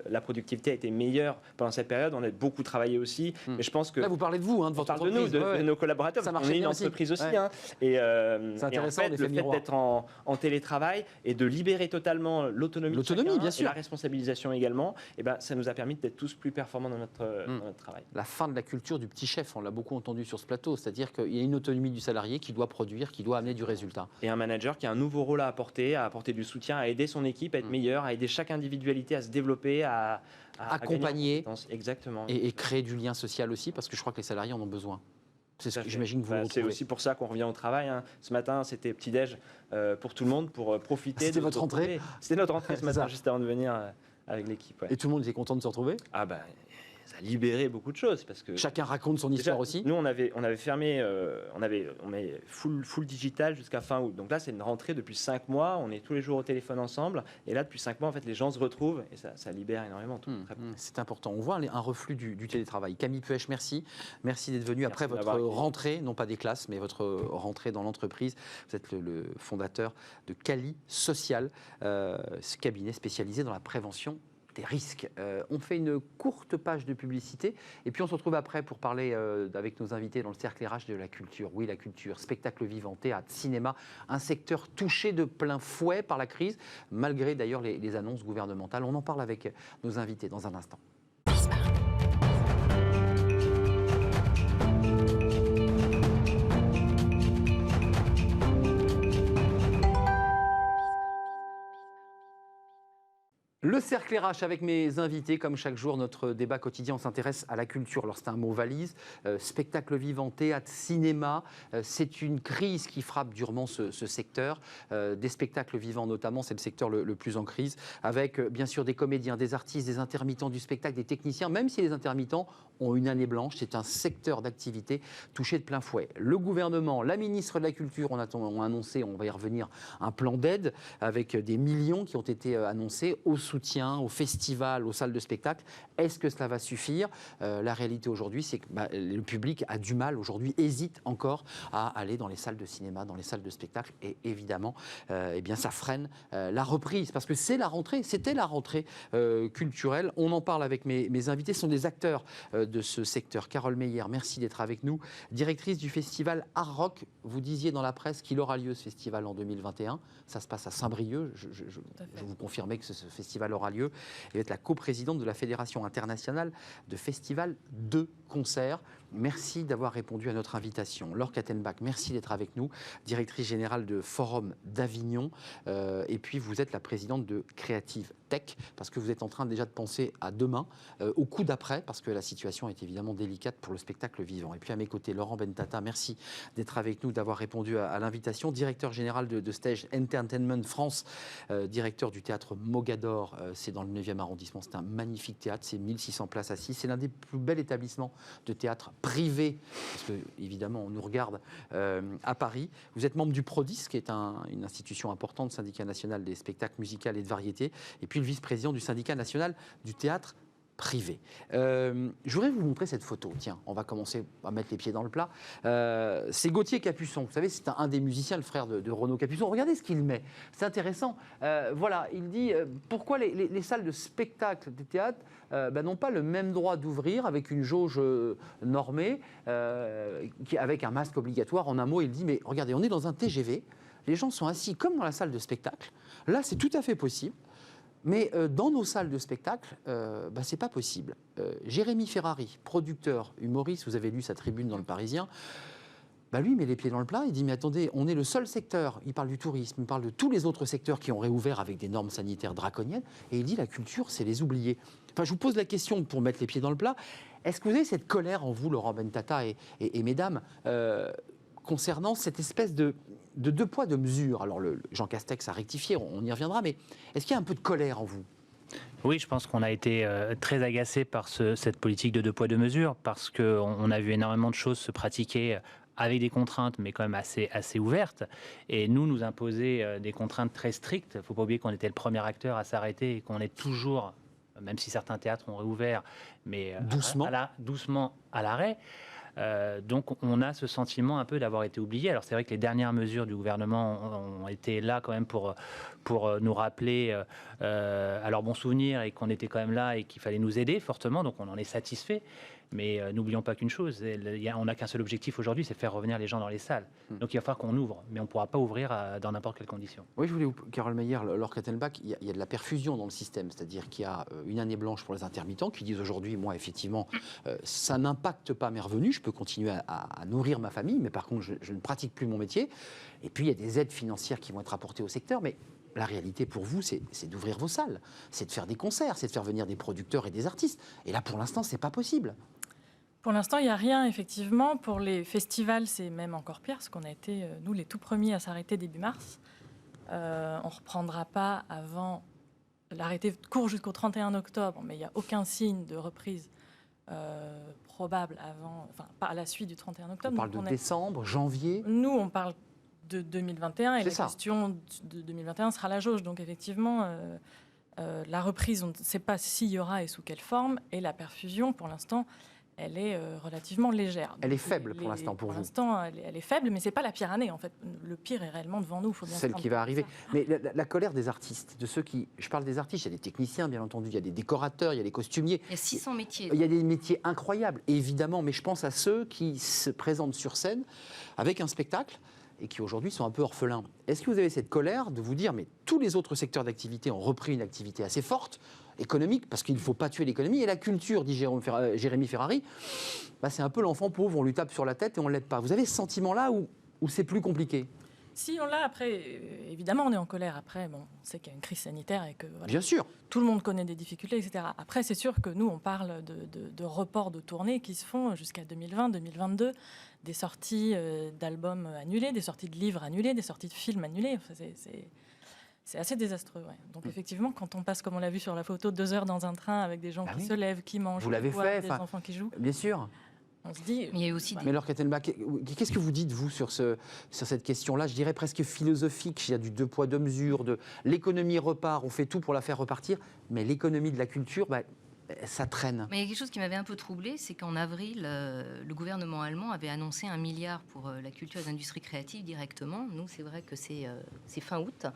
S5: la productivité a été meilleure pendant cette période. On a beaucoup travaillé aussi, mais je pense que...
S1: Là, vous parlez de vous, de votre entreprise.
S5: On parle de nous, de nos collaborateurs,
S1: ça
S5: on est une entreprise aussi. Hein, et
S1: c'est intéressant,
S5: en fait, le fait d'être en télétravail et de libérer totalement l'autonomie de chacun,
S1: bien sûr,
S5: et la responsabilisation également, et ben, ça nous a permis d'être tous plus performants dans notre travail.
S1: La fin de la culture du petit chef, on l'a beaucoup entendu sur ce plateau, c'est-à-dire qu'il y a une autonomie du salarié qui doit produire, qui doit amener du résultat.
S5: Et un manager qui a un nouveau rôle à apporter du soutien, à aider son équipe à être meilleure, à aider chaque individualité à se développer, à
S1: accompagner.
S5: Exactement.
S1: Et créer du lien social aussi, parce que je crois que les salariés en ont besoin. C'est ce que j'imagine que vous retrouvez.
S5: C'est aussi pour ça qu'on revient au travail. Hein. Ce matin, c'était petit-déj pour tout le monde, pour profiter.
S1: C'était votre rentrée ?
S5: C'était notre rentrée ce matin, juste avant de venir avec l'équipe. Ouais.
S1: Et tout le monde était content de se retrouver ?
S5: Ah bah... ça a libéré beaucoup de choses parce que
S1: chacun raconte son histoire aussi.
S5: Nous on avait fermé, on met full digital jusqu'à fin août. Donc là c'est une rentrée depuis 5 mois. On est tous les jours au téléphone ensemble et là depuis 5 mois en fait les gens se retrouvent et ça libère énormément.
S1: C'est important. On voit un reflux du télétravail. Camille Puech, merci d'être venu après votre rentrée, non pas des classes, mais votre rentrée dans l'entreprise. Vous êtes le fondateur de Cali Social, ce cabinet spécialisé dans la prévention des risques. On fait une courte page de publicité et puis on se retrouve après pour parler avec nos invités dans le cercle RH de la culture. Oui, la culture, spectacle vivant, théâtre, cinéma, un secteur touché de plein fouet par la crise, malgré d'ailleurs les annonces gouvernementales. On en parle avec nos invités dans un instant. Le cercle RH avec mes invités, comme chaque jour, notre débat quotidien, on s'intéresse à la culture. Alors c'est un mot valise, spectacle vivant, théâtre, cinéma, c'est une crise qui frappe durement ce secteur. Des spectacles vivants notamment, c'est le secteur le plus en crise, avec bien sûr des comédiens, des artistes, des intermittents du spectacle, des techniciens, même si les intermittents ont une année blanche, c'est un secteur d'activité touché de plein fouet. Le gouvernement, la ministre de la Culture ont annoncé, on va y revenir, un plan d'aide avec des millions qui ont été annoncés au soutien, aux festivals, aux salles de spectacle. Est-ce que cela va suffire ? La réalité aujourd'hui, c'est que le public a du mal aujourd'hui, hésite encore à aller dans les salles de cinéma, dans les salles de spectacle. Et évidemment, eh bien, ça freine la reprise, parce que c'est la rentrée, c'était la rentrée culturelle. On en parle avec mes invités, ce sont des acteurs de ce secteur. Carole Meyer, merci d'être avec nous, directrice du festival Art Rock. Vous disiez dans la presse qu'il aura lieu ce festival en 2021. Ça se passe à Saint-Brieuc. Je vous confirmais que ce festival aura lieu. Et vous êtes la coprésidente de la Fédération internationale de festivals de concerts. Merci d'avoir répondu à notre invitation. Laure Kattenbach, merci d'être avec nous, directrice générale de Forum d'Avignon. Et puis, vous êtes la présidente de Creative Tech, parce que vous êtes en train déjà de penser à demain, au coup d'après, parce que la situation est évidemment délicate pour le spectacle vivant. Et puis, à mes côtés, Laurent Bentata, merci d'être avec nous, d'avoir répondu à l'invitation. Directeur général de Stage Entertainment France, directeur du théâtre Mogador, c'est dans le 9e arrondissement. C'est un magnifique théâtre, c'est 1600 places assises. C'est l'un des plus bels établissements de théâtre privé, parce que évidemment on nous regarde à Paris. Vous êtes membre du Prodis, qui est une institution importante, syndicat national des spectacles musicaux et de variété, et puis le vice-président du syndicat national du théâtre privé. Je voudrais vous montrer cette photo. Tiens, on va commencer à mettre les pieds dans le plat. C'est Gauthier Capuçon. Vous savez, c'est un des musiciens, le frère de Renaud Capuçon. Regardez ce qu'il met. C'est intéressant. Voilà, il dit pourquoi les salles de spectacle des théâtres n'ont pas le même droit d'ouvrir avec une jauge normée, avec un masque obligatoire. En un mot, il dit, mais regardez, on est dans un TGV. Les gens sont assis comme dans la salle de spectacle. Là, c'est tout à fait possible. Mais dans nos salles de spectacle, c'est pas possible. Jérémy Ferrari, producteur, humoriste, vous avez lu sa tribune dans Le Parisien, lui, il met les pieds dans le plat, il dit, mais attendez, on est le seul secteur, il parle du tourisme, il parle de tous les autres secteurs qui ont réouvert avec des normes sanitaires draconiennes, et il dit, la culture, c'est les oubliés. Enfin, je vous pose la question pour mettre les pieds dans le plat, est-ce que vous avez cette colère en vous, Laurent Bentata et mesdames, concernant cette espèce de deux poids, deux mesures? Alors, Jean Castex a rectifié, on y reviendra, mais est-ce qu'il y a un peu de colère en vous?
S6: Oui, je pense qu'on a été très agacés par cette politique de deux poids, deux mesures, parce qu'on a vu énormément de choses se pratiquer avec des contraintes, mais quand même assez ouvertes. Et nous imposer des contraintes très strictes. Il ne faut pas oublier qu'on était le premier acteur à s'arrêter et qu'on est toujours, même si certains théâtres ont réouvert, mais doucement à l'arrêt. Donc on a ce sentiment un peu d'avoir été oublié. Alors c'est vrai que les dernières mesures du gouvernement ont été là quand même pour nous rappeler à leur bon souvenir et qu'on était quand même là et qu'il fallait nous aider fortement. Donc on en est satisfait. Mais n'oublions pas qu'une chose, on n'a qu'un seul objectif aujourd'hui, c'est faire revenir les gens dans les salles. Donc il va falloir qu'on ouvre, mais on ne pourra pas ouvrir dans n'importe quelle condition.
S1: Oui, je voulais Carole Meyer, Laure Kattenbach, il y a de la perfusion dans le système, c'est-à-dire qu'il y a une année blanche pour les intermittents qui disent aujourd'hui, moi effectivement, ça n'impacte pas mes revenus, je peux continuer à nourrir ma famille, mais par contre je ne pratique plus mon métier. Et puis il y a des aides financières qui vont être apportées au secteur, mais la réalité pour vous, c'est d'ouvrir vos salles, c'est de faire des concerts, c'est de faire venir des producteurs et des artistes. Et là, pour l'instant, c'est pas possible.
S7: Pour l'instant, il n'y a rien, effectivement. Pour les festivals, c'est même encore pire, parce qu'on a été, nous, les tout premiers à s'arrêter début mars. On ne reprendra pas avant... L'arrêté court jusqu'au 31 octobre, mais il n'y a aucun signe de reprise probable par la suite du 31 octobre.
S1: On parle de décembre, janvier.
S7: Nous, on parle de 2021, et la question de 2021 sera la jauge. Donc, effectivement... la reprise, on ne sait pas s'il y aura et sous quelle forme. Et la perfusion, pour l'instant... elle est relativement légère.
S1: Elle est faible pour l'instant pour vous.
S7: Pour l'instant, elle est faible, mais ce n'est pas la pire année en fait. Le pire est réellement devant nous. Faut bien
S1: celle qui va arriver. Mais la colère des artistes, de ceux qui... Je parle des artistes, il y a des techniciens bien entendu, il y a des décorateurs, il y a des costumiers.
S8: Il y a 600 métiers.
S1: Il y a des métiers incroyables, évidemment, mais je pense à ceux qui se présentent sur scène avec un spectacle et qui aujourd'hui sont un peu orphelins. Est-ce que vous avez cette colère de vous dire, mais tous les autres secteurs d'activité ont repris une activité assez forte, économique, parce qu'il ne faut pas tuer l'économie, et la culture, dit Jérémy Ferrari, c'est un peu l'enfant pauvre, on lui tape sur la tête et on ne l'aide pas. Vous avez ce sentiment-là où c'est plus compliqué?
S7: Si, on l'a. Après, évidemment, on est en colère. Après, on sait qu'il y a une crise sanitaire et que
S1: bien sûr,
S7: tout le monde connaît des difficultés, etc. Après, c'est sûr que nous, on parle de reports de tournées qui se font jusqu'à 2020, 2022, des sorties d'albums annulées, des sorties de livres annulées, des sorties de films annulées. Enfin, c'est assez désastreux. Ouais. Donc effectivement, quand on passe, comme on l'a vu sur la photo, 2 heures dans un train avec des gens qui se lèvent, qui mangent,
S1: vous l'avez fait,
S7: des enfants qui jouent.
S1: Bien sûr.
S7: On se dit...
S8: Il y a aussi
S1: Mais Laure Kattenbach, qu'est-ce que vous dites, vous, sur cette question-là, je dirais presque philosophique? Il y a du deux poids, deux mesures, de l'économie repart, on fait tout pour la faire repartir, mais l'économie de la culture, ça traîne.
S8: Mais il y a quelque chose qui m'avait un peu troublée, c'est qu'en avril, le gouvernement allemand avait annoncé 1 milliard pour la culture et les industries créatives directement. Nous, c'est vrai que c'est fin août,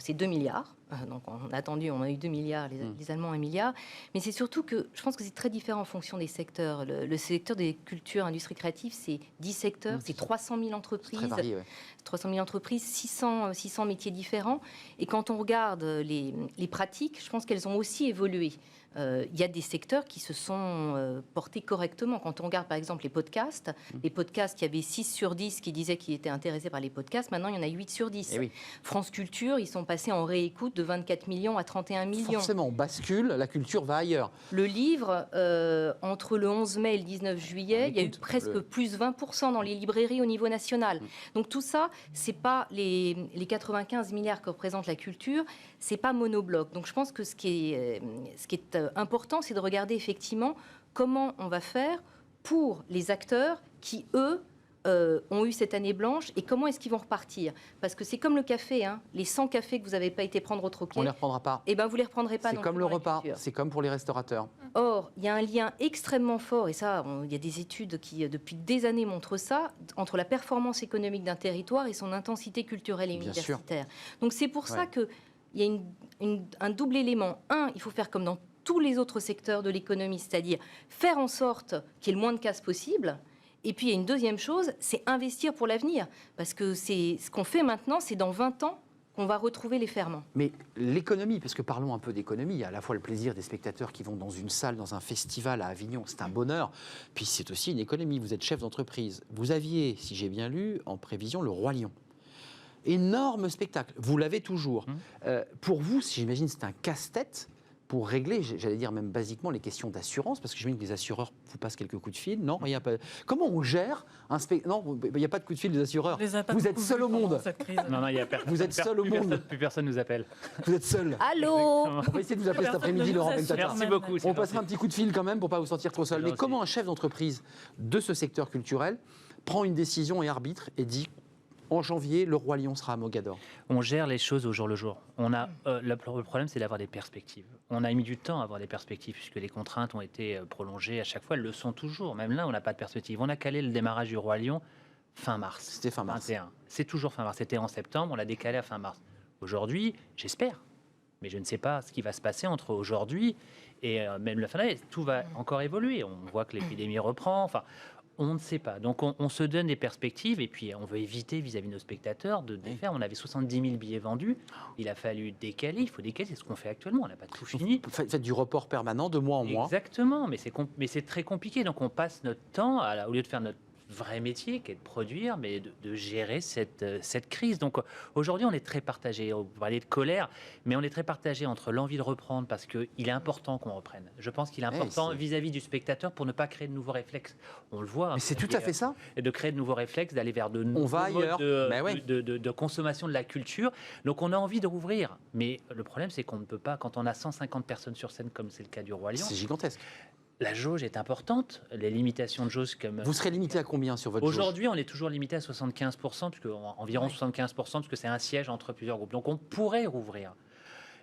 S8: c'est 2 milliards. Donc on a attendu, on a eu 2 milliards, les Allemands 1 milliard. Mais c'est surtout que je pense que c'est très différent en fonction des secteurs. Le secteur des cultures, industries créatives, c'est 10 secteurs, c'est 300 000 entreprises.
S1: Très varié, ouais.
S8: 300 000 entreprises, 600 métiers différents. Et quand on regarde les pratiques, je pense qu'elles ont aussi évolué. Il y a des secteurs qui se sont portés correctement. Quand on regarde par exemple les podcasts, il y avait 6 sur 10 qui disaient qu'ils étaient intéressés par les podcasts. Maintenant, il y en a 8 sur 10.
S1: Oui.
S8: France Culture, ils sont passés en réécoute de 24 millions à 31 millions.
S1: Forcément, on bascule, la culture va ailleurs.
S8: Le livre, entre le 11 mai et le 19 juillet, il y a eu presque plus 20% dans les librairies au niveau national. Donc tout ça, c'est pas les 95 milliards que représente la culture, c'est pas monobloc. Donc je pense que ce qui est important, c'est de regarder effectivement comment on va faire pour les acteurs qui, eux, ont eu cette année blanche et comment est-ce qu'ils vont repartir. Parce que c'est comme le café, hein, les 100 cafés que vous n'avez pas été prendre au troquet.
S1: On ne les reprendra pas.
S8: Eh ben, vous ne les reprendrez pas.
S1: C'est comme le repas, c'est comme pour les restaurateurs.
S8: Or, il y a un lien extrêmement fort, et ça, il y a des études qui, depuis des années, montrent ça, entre la performance économique d'un territoire et son intensité culturelle et universitaire. Donc c'est pour ça qu'il y a un double élément. Un, il faut faire comme dans tous les autres secteurs de l'économie, c'est-à-dire faire en sorte qu'il y ait le moins de casse possible. Et puis, il y a une deuxième chose, c'est investir pour l'avenir. Parce que ce qu'on fait maintenant, c'est dans 20 ans, qu'on va retrouver les ferments.
S1: Mais l'économie, parce que parlons un peu d'économie, il y a à la fois le plaisir des spectateurs qui vont dans une salle, dans un festival à Avignon, c'est un bonheur, puis c'est aussi une économie, vous êtes chef d'entreprise. Vous aviez, si j'ai bien lu, en prévision, le Roi Lion. Énorme spectacle, vous l'avez toujours. Pour vous, j'imagine c'est un casse-tête pour régler, j'allais dire même basiquement, les questions d'assurance, parce que j'imagine que les assureurs vous passent quelques coups de fil, non, rien pas. Comment on gère un spectacle? Non, il n'y a pas de coup de fil des assureurs. Vous êtes seul au monde.
S6: Non, il y a personne.
S1: Vous êtes seul au monde.
S6: Plus personne nous appelle.
S1: Vous êtes seul.
S8: Allô.
S1: On va essayer de vous appeler cet après-midi, Laurent Bentattar.
S6: Merci beaucoup.
S1: On passera un petit coup de fil quand même pour ne pas vous sentir trop seul. Mais comment un chef d'entreprise de ce secteur culturel prend une décision et arbitre et dit en janvier, le Roi Lion sera à Mogador?
S6: On gère les choses au jour le jour. On a, le problème, c'est d'avoir des perspectives. On a mis du temps à avoir des perspectives, puisque les contraintes ont été prolongées à chaque fois. Elles le sont toujours. Même là, on n'a pas de perspective. On a calé le démarrage du Roi Lion fin mars.
S1: C'était fin mars.
S6: 21. C'est toujours fin mars. C'était en septembre, on l'a décalé à fin mars. Aujourd'hui, j'espère, mais je ne sais pas ce qui va se passer entre aujourd'hui et même la fin d'année. Tout va encore évoluer. On voit que l'épidémie reprend. Enfin, on ne sait pas. Donc, on se donne des perspectives et puis on veut éviter vis-à-vis de nos spectateurs de défaire. On avait 70 000 billets vendus. Il a fallu décaler. Il faut décaler. C'est ce qu'on fait actuellement. On n'a pas tout fini.
S1: Faites du report permanent de mois en mois.
S6: Exactement. Mais c'est très compliqué. Donc, on passe notre temps, au lieu de faire notre vrai métier qui est de produire, mais de gérer cette crise. Donc aujourd'hui, on est très partagé. On parlait de colère, mais on est très partagé entre l'envie de reprendre parce qu'il est important qu'on reprenne. Je pense qu'il est important vis-à-vis du spectateur pour ne pas créer de nouveaux réflexes. On le voit.
S1: Mais c'est tout à fait ça.
S6: Et de créer de nouveaux réflexes, d'aller vers de nouveaux modes de consommation de la culture. Donc on a envie de rouvrir. Mais le problème, c'est qu'on ne peut pas, quand on a 150 personnes sur scène, comme c'est le cas du Roi Lion.
S1: C'est gigantesque.
S6: La jauge est importante, les limitations de jauge comme...
S1: Vous serez limité à combien sur votre jauge?
S6: Aujourd'hui, on est toujours limité à 75%, environ 75%, parce que c'est un siège entre plusieurs groupes. Donc on pourrait rouvrir.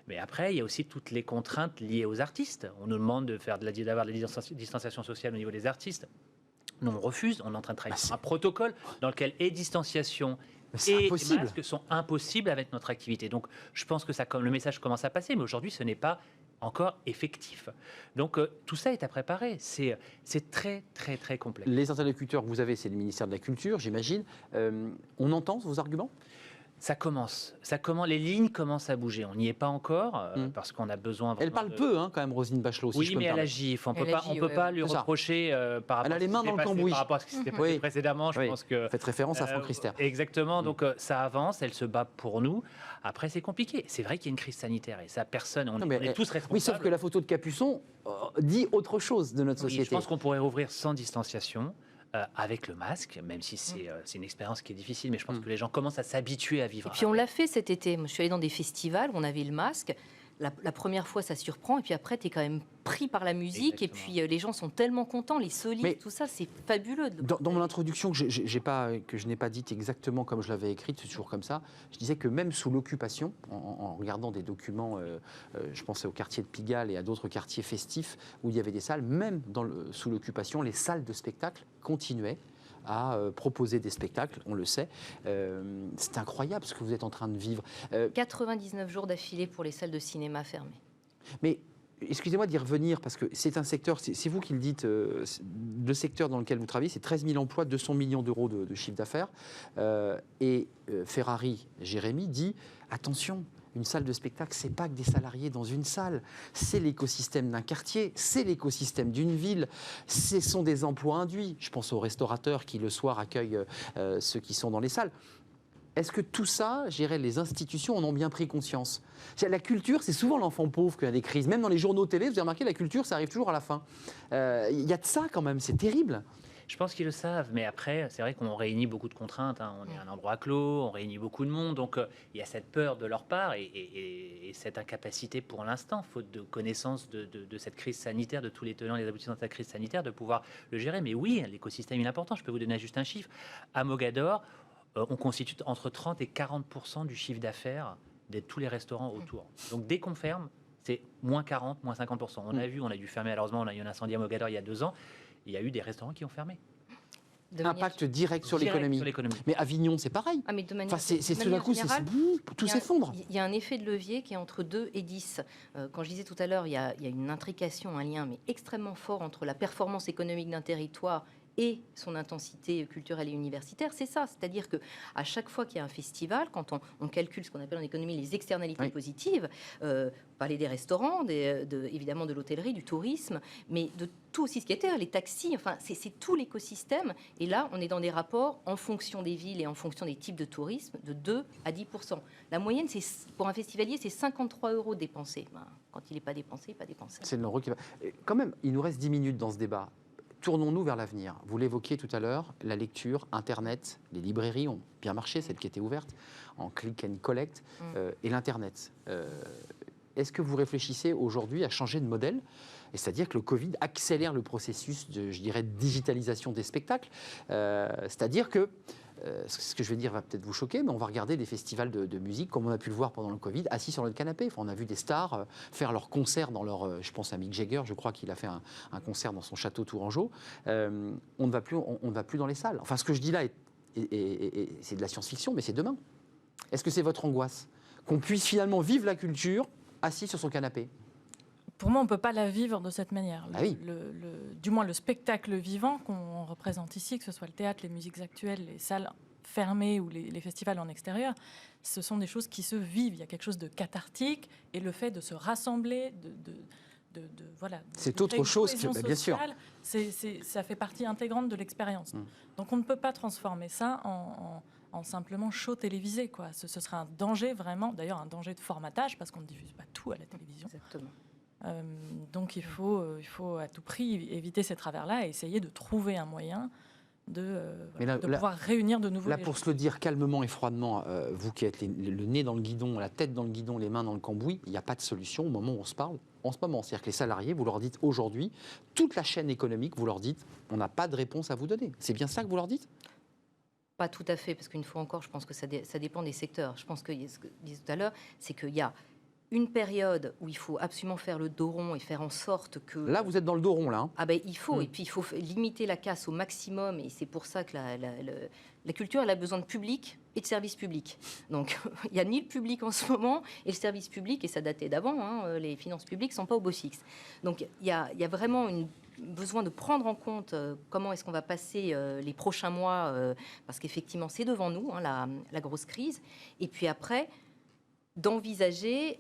S6: Mais après, il y a aussi toutes les contraintes liées aux artistes. On nous demande d'avoir de la distanciation sociale au niveau des artistes. Nous, on refuse. On est en train de travailler sur un protocole dans lequel distanciation et masques sont impossibles avec notre activité. Donc je pense que le message commence à passer, mais aujourd'hui, ce n'est pas encore effectif. Donc tout ça est à préparer. C'est très, très, très complexe.
S1: Les interlocuteurs que vous avez, c'est le ministère de la Culture, j'imagine. On entend vos arguments?
S6: Ça commence. Les lignes commencent à bouger. On n'y est pas encore parce qu'on a besoin.
S1: Elle parle peu, quand même, Roselyne Bachelot.
S6: Oui, mais elle agit. On ne peut pas lui reprocher par rapport
S1: elle a les mains dans le cambouis.
S6: Par rapport à ce qui s'était passé précédemment. Je pense que.
S1: Faites référence à Franck Rister.
S6: Exactement. Donc ça avance. Elle se bat pour nous. Après, c'est compliqué. C'est vrai qu'il y a une crise sanitaire et ça, personne. On est tous responsables.
S1: Oui, sauf que la photo de Capuçon dit autre chose de notre société.
S6: Je pense qu'on pourrait rouvrir sans distanciation. Avec le masque, même si c'est une expérience qui est difficile, mais je pense que les gens commencent à s'habituer à vivre.
S8: Et puis on l'a fait cet été. Moi, je suis allée dans des festivals où on avait le masque. La première fois, ça surprend, et puis après, tu es quand même pris par la musique, et puis les gens sont tellement contents, les solistes, tout ça, c'est fabuleux.
S1: Dans mon introduction, que je n'ai pas dite exactement comme je l'avais écrite, c'est toujours comme ça, je disais que même sous l'occupation, en regardant des documents, je pensais au quartier de Pigalle et à d'autres quartiers festifs où il y avait des salles, même sous l'occupation, les salles de spectacle continuaient à proposer des spectacles, on le sait. C'est incroyable ce que vous êtes en train de vivre.
S8: 99 jours d'affilée pour les salles de cinéma fermées.
S1: Mais excusez-moi d'y revenir, parce que c'est un secteur, c'est vous qui le dites, le secteur dans lequel vous travaillez, c'est 13 000 emplois, 200 millions d'euros de chiffre d'affaires. Et Ferrari, Jérémy, dit, attention, une salle de spectacle, c'est pas que des salariés dans une salle, c'est l'écosystème d'un quartier, c'est l'écosystème d'une ville, ce sont des emplois induits. Je pense aux restaurateurs qui, le soir, accueillent ceux qui sont dans les salles. Est-ce que tout ça, les institutions en ont bien pris conscience? La culture, c'est souvent l'enfant pauvre qui a des crises. Même dans les journaux télé, vous avez remarqué, la culture, ça arrive toujours à la fin. Il y a de ça quand même, c'est terrible.
S6: Je pense qu'ils le savent, mais après, c'est vrai qu'on réunit beaucoup de contraintes. On est un endroit clos, on réunit beaucoup de monde, donc il y a cette peur de leur part et cette incapacité pour l'instant, faute de connaissance de cette crise sanitaire, de tous les tenants et les aboutissants de cette crise sanitaire, de pouvoir le gérer. Mais oui, l'écosystème est important. Je peux vous donner juste un chiffre. À Mogador, on constitue entre 30 et 40% du chiffre d'affaires de tous les restaurants autour. Donc dès qu'on ferme, c'est moins 40, moins 50%. On a dû fermer, malheureusement, on a eu un incendie à Mogador il y a 2 ans. Il y a eu des restaurants qui ont fermé.
S1: Impact direct sur l'économie. Mais Avignon, c'est pareil.
S8: Mais de manière,
S1: tout d'un coup, tout s'effondre.
S8: Il y a un effet de levier qui est entre 2 et 10. Quand je disais tout à l'heure, il y a une intrication, un lien mais extrêmement fort entre la performance économique d'un territoire et son intensité culturelle et universitaire, c'est ça. C'est-à-dire qu'à chaque fois qu'il y a un festival, quand on calcule ce qu'on appelle en économie les externalités positives, parler des restaurants, évidemment de l'hôtellerie, du tourisme, mais de tout aussi ce qui était, les taxis, enfin, c'est tout l'écosystème. Et là, on est dans des rapports en fonction des villes et en fonction des types de tourisme de 2 à 10%. La moyenne, pour un festivalier, c'est 53 € dépensés. Quand il n'est pas dépensé, il n'est pas dépensé.
S1: C'est le qui va. Quand même, il nous reste 10 minutes dans ce débat. Tournons-nous vers l'avenir. Vous l'évoquiez tout à l'heure, la lecture, Internet, les librairies ont bien marché, celles qui étaient ouvertes, en click and collect, et l'Internet. Est-ce que vous réfléchissez aujourd'hui à changer de modèle ? Et c'est-à-dire que le Covid accélère le processus de, je dirais, de digitalisation des spectacles. C'est-à-dire que, ce que je vais dire va peut-être vous choquer, mais on va regarder des festivals de musique, comme on a pu le voir pendant le Covid, assis sur notre canapé. Enfin, on a vu des stars faire leurs concerts dans leur... je pense à Mick Jagger, je crois qu'il a fait un concert dans son château tourangeau. On ne va plus dans les salles. Enfin, ce que je dis là, c'est de la science-fiction, mais c'est demain. Est-ce que c'est votre angoisse ? Qu'on puisse finalement vivre la culture assis sur son canapé ?
S7: Pour moi, on ne peut pas la vivre de cette manière.
S1: Oui.
S7: Du moins, le spectacle vivant qu'on représente ici, que ce soit le théâtre, les musiques actuelles, les salles fermées ou les festivals en extérieur, ce sont des choses qui se vivent. Il y a quelque chose de cathartique et le fait de se rassembler, voilà.
S1: C'est autre chose que, bien sûr.
S7: Ça fait partie intégrante de l'expérience. Donc on ne peut pas transformer ça en simplement show télévisé, quoi. Ce serait un danger vraiment, d'ailleurs un danger de formatage, parce qu'on ne diffuse pas tout à la télévision.
S8: Exactement.
S7: Donc il faut à tout prix éviter ces travers-là et essayer de trouver un moyen de pouvoir réunir de nouveau
S1: là,
S7: les
S1: pour
S7: gens.
S1: se le dire calmement et froidement, vous qui êtes le nez dans le guidon, la tête dans le guidon, les mains dans le cambouis, il n'y a pas de solution au moment où on se parle en ce moment. C'est-à-dire que les salariés, vous leur dites aujourd'hui, toute la chaîne économique, vous leur dites, on n'a pas de réponse à vous donner. C'est bien ça que vous leur dites ?
S8: Pas tout à fait, parce qu'une fois encore, je pense que ça dépend des secteurs. Je pense que ce que je disais tout à l'heure, c'est qu'il y a une période où il faut absolument faire le dos rond et faire en sorte que...
S1: Là, vous êtes dans le dos rond, là.
S8: Ah ben, il faut, et puis il faut limiter la casse au maximum, et c'est pour ça que la culture, elle a besoin de public et de service public. Donc, il n'y a ni le public en ce moment, et le service public, et ça datait d'avant, les finances publiques ne sont pas au beau fixe. Donc, il y a vraiment besoin de prendre en compte comment est-ce qu'on va passer les prochains mois, parce qu'effectivement, c'est devant nous, la grosse crise, et puis après... d'envisager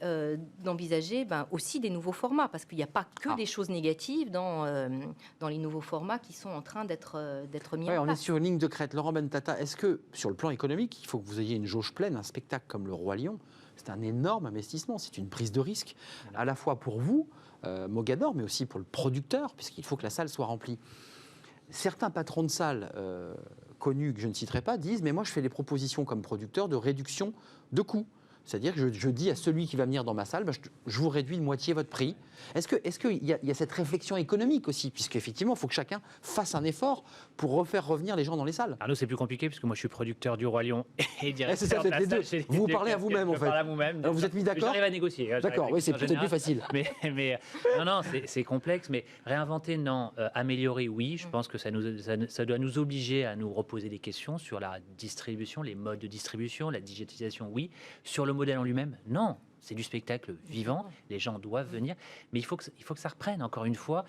S8: aussi des nouveaux formats, parce qu'il n'y a pas que des choses négatives dans les nouveaux formats qui sont en train d'être mis en place.
S1: On est sur une ligne de crête. Laurent Bentata, est-ce que, sur le plan économique, il faut que vous ayez une jauge pleine, un spectacle comme le Roi Lion, c'est un énorme investissement, c'est une prise de risque, à la fois pour vous, Mogador, mais aussi pour le producteur, puisqu'il faut que la salle soit remplie. Certains patrons de salles connus, que je ne citerai pas, disent « mais moi je fais des propositions comme producteur de réduction de coûts ». C'est-à-dire que je dis à celui qui va venir dans ma salle, je vous réduis de moitié votre prix. Est-ce qu'il y a cette réflexion économique aussi, puisqu'effectivement, il faut que chacun fasse un effort pour refaire revenir les gens dans les salles.
S6: Arnaud, c'est plus compliqué, puisque moi je suis producteur du Roi Lion et directeur
S1: c'est ça,
S6: de la
S1: les deux.
S6: salle.
S1: Vous parlez à vous-même, en fait.
S6: Je parle à vous-même.
S1: Alors, vous êtes mis d'accord ?
S6: J'arrive à négocier.
S1: D'accord, oui, c'est peut-être plus facile.
S6: Mais non, c'est complexe, mais réinventer, non. Améliorer, oui. Je pense que ça doit nous obliger à nous reposer des questions sur la distribution, les modes de distribution, la digitalisation, oui. Sur le modèle en lui-même, non. C'est du spectacle vivant, les gens doivent venir, mais il faut que ça reprenne, encore une fois.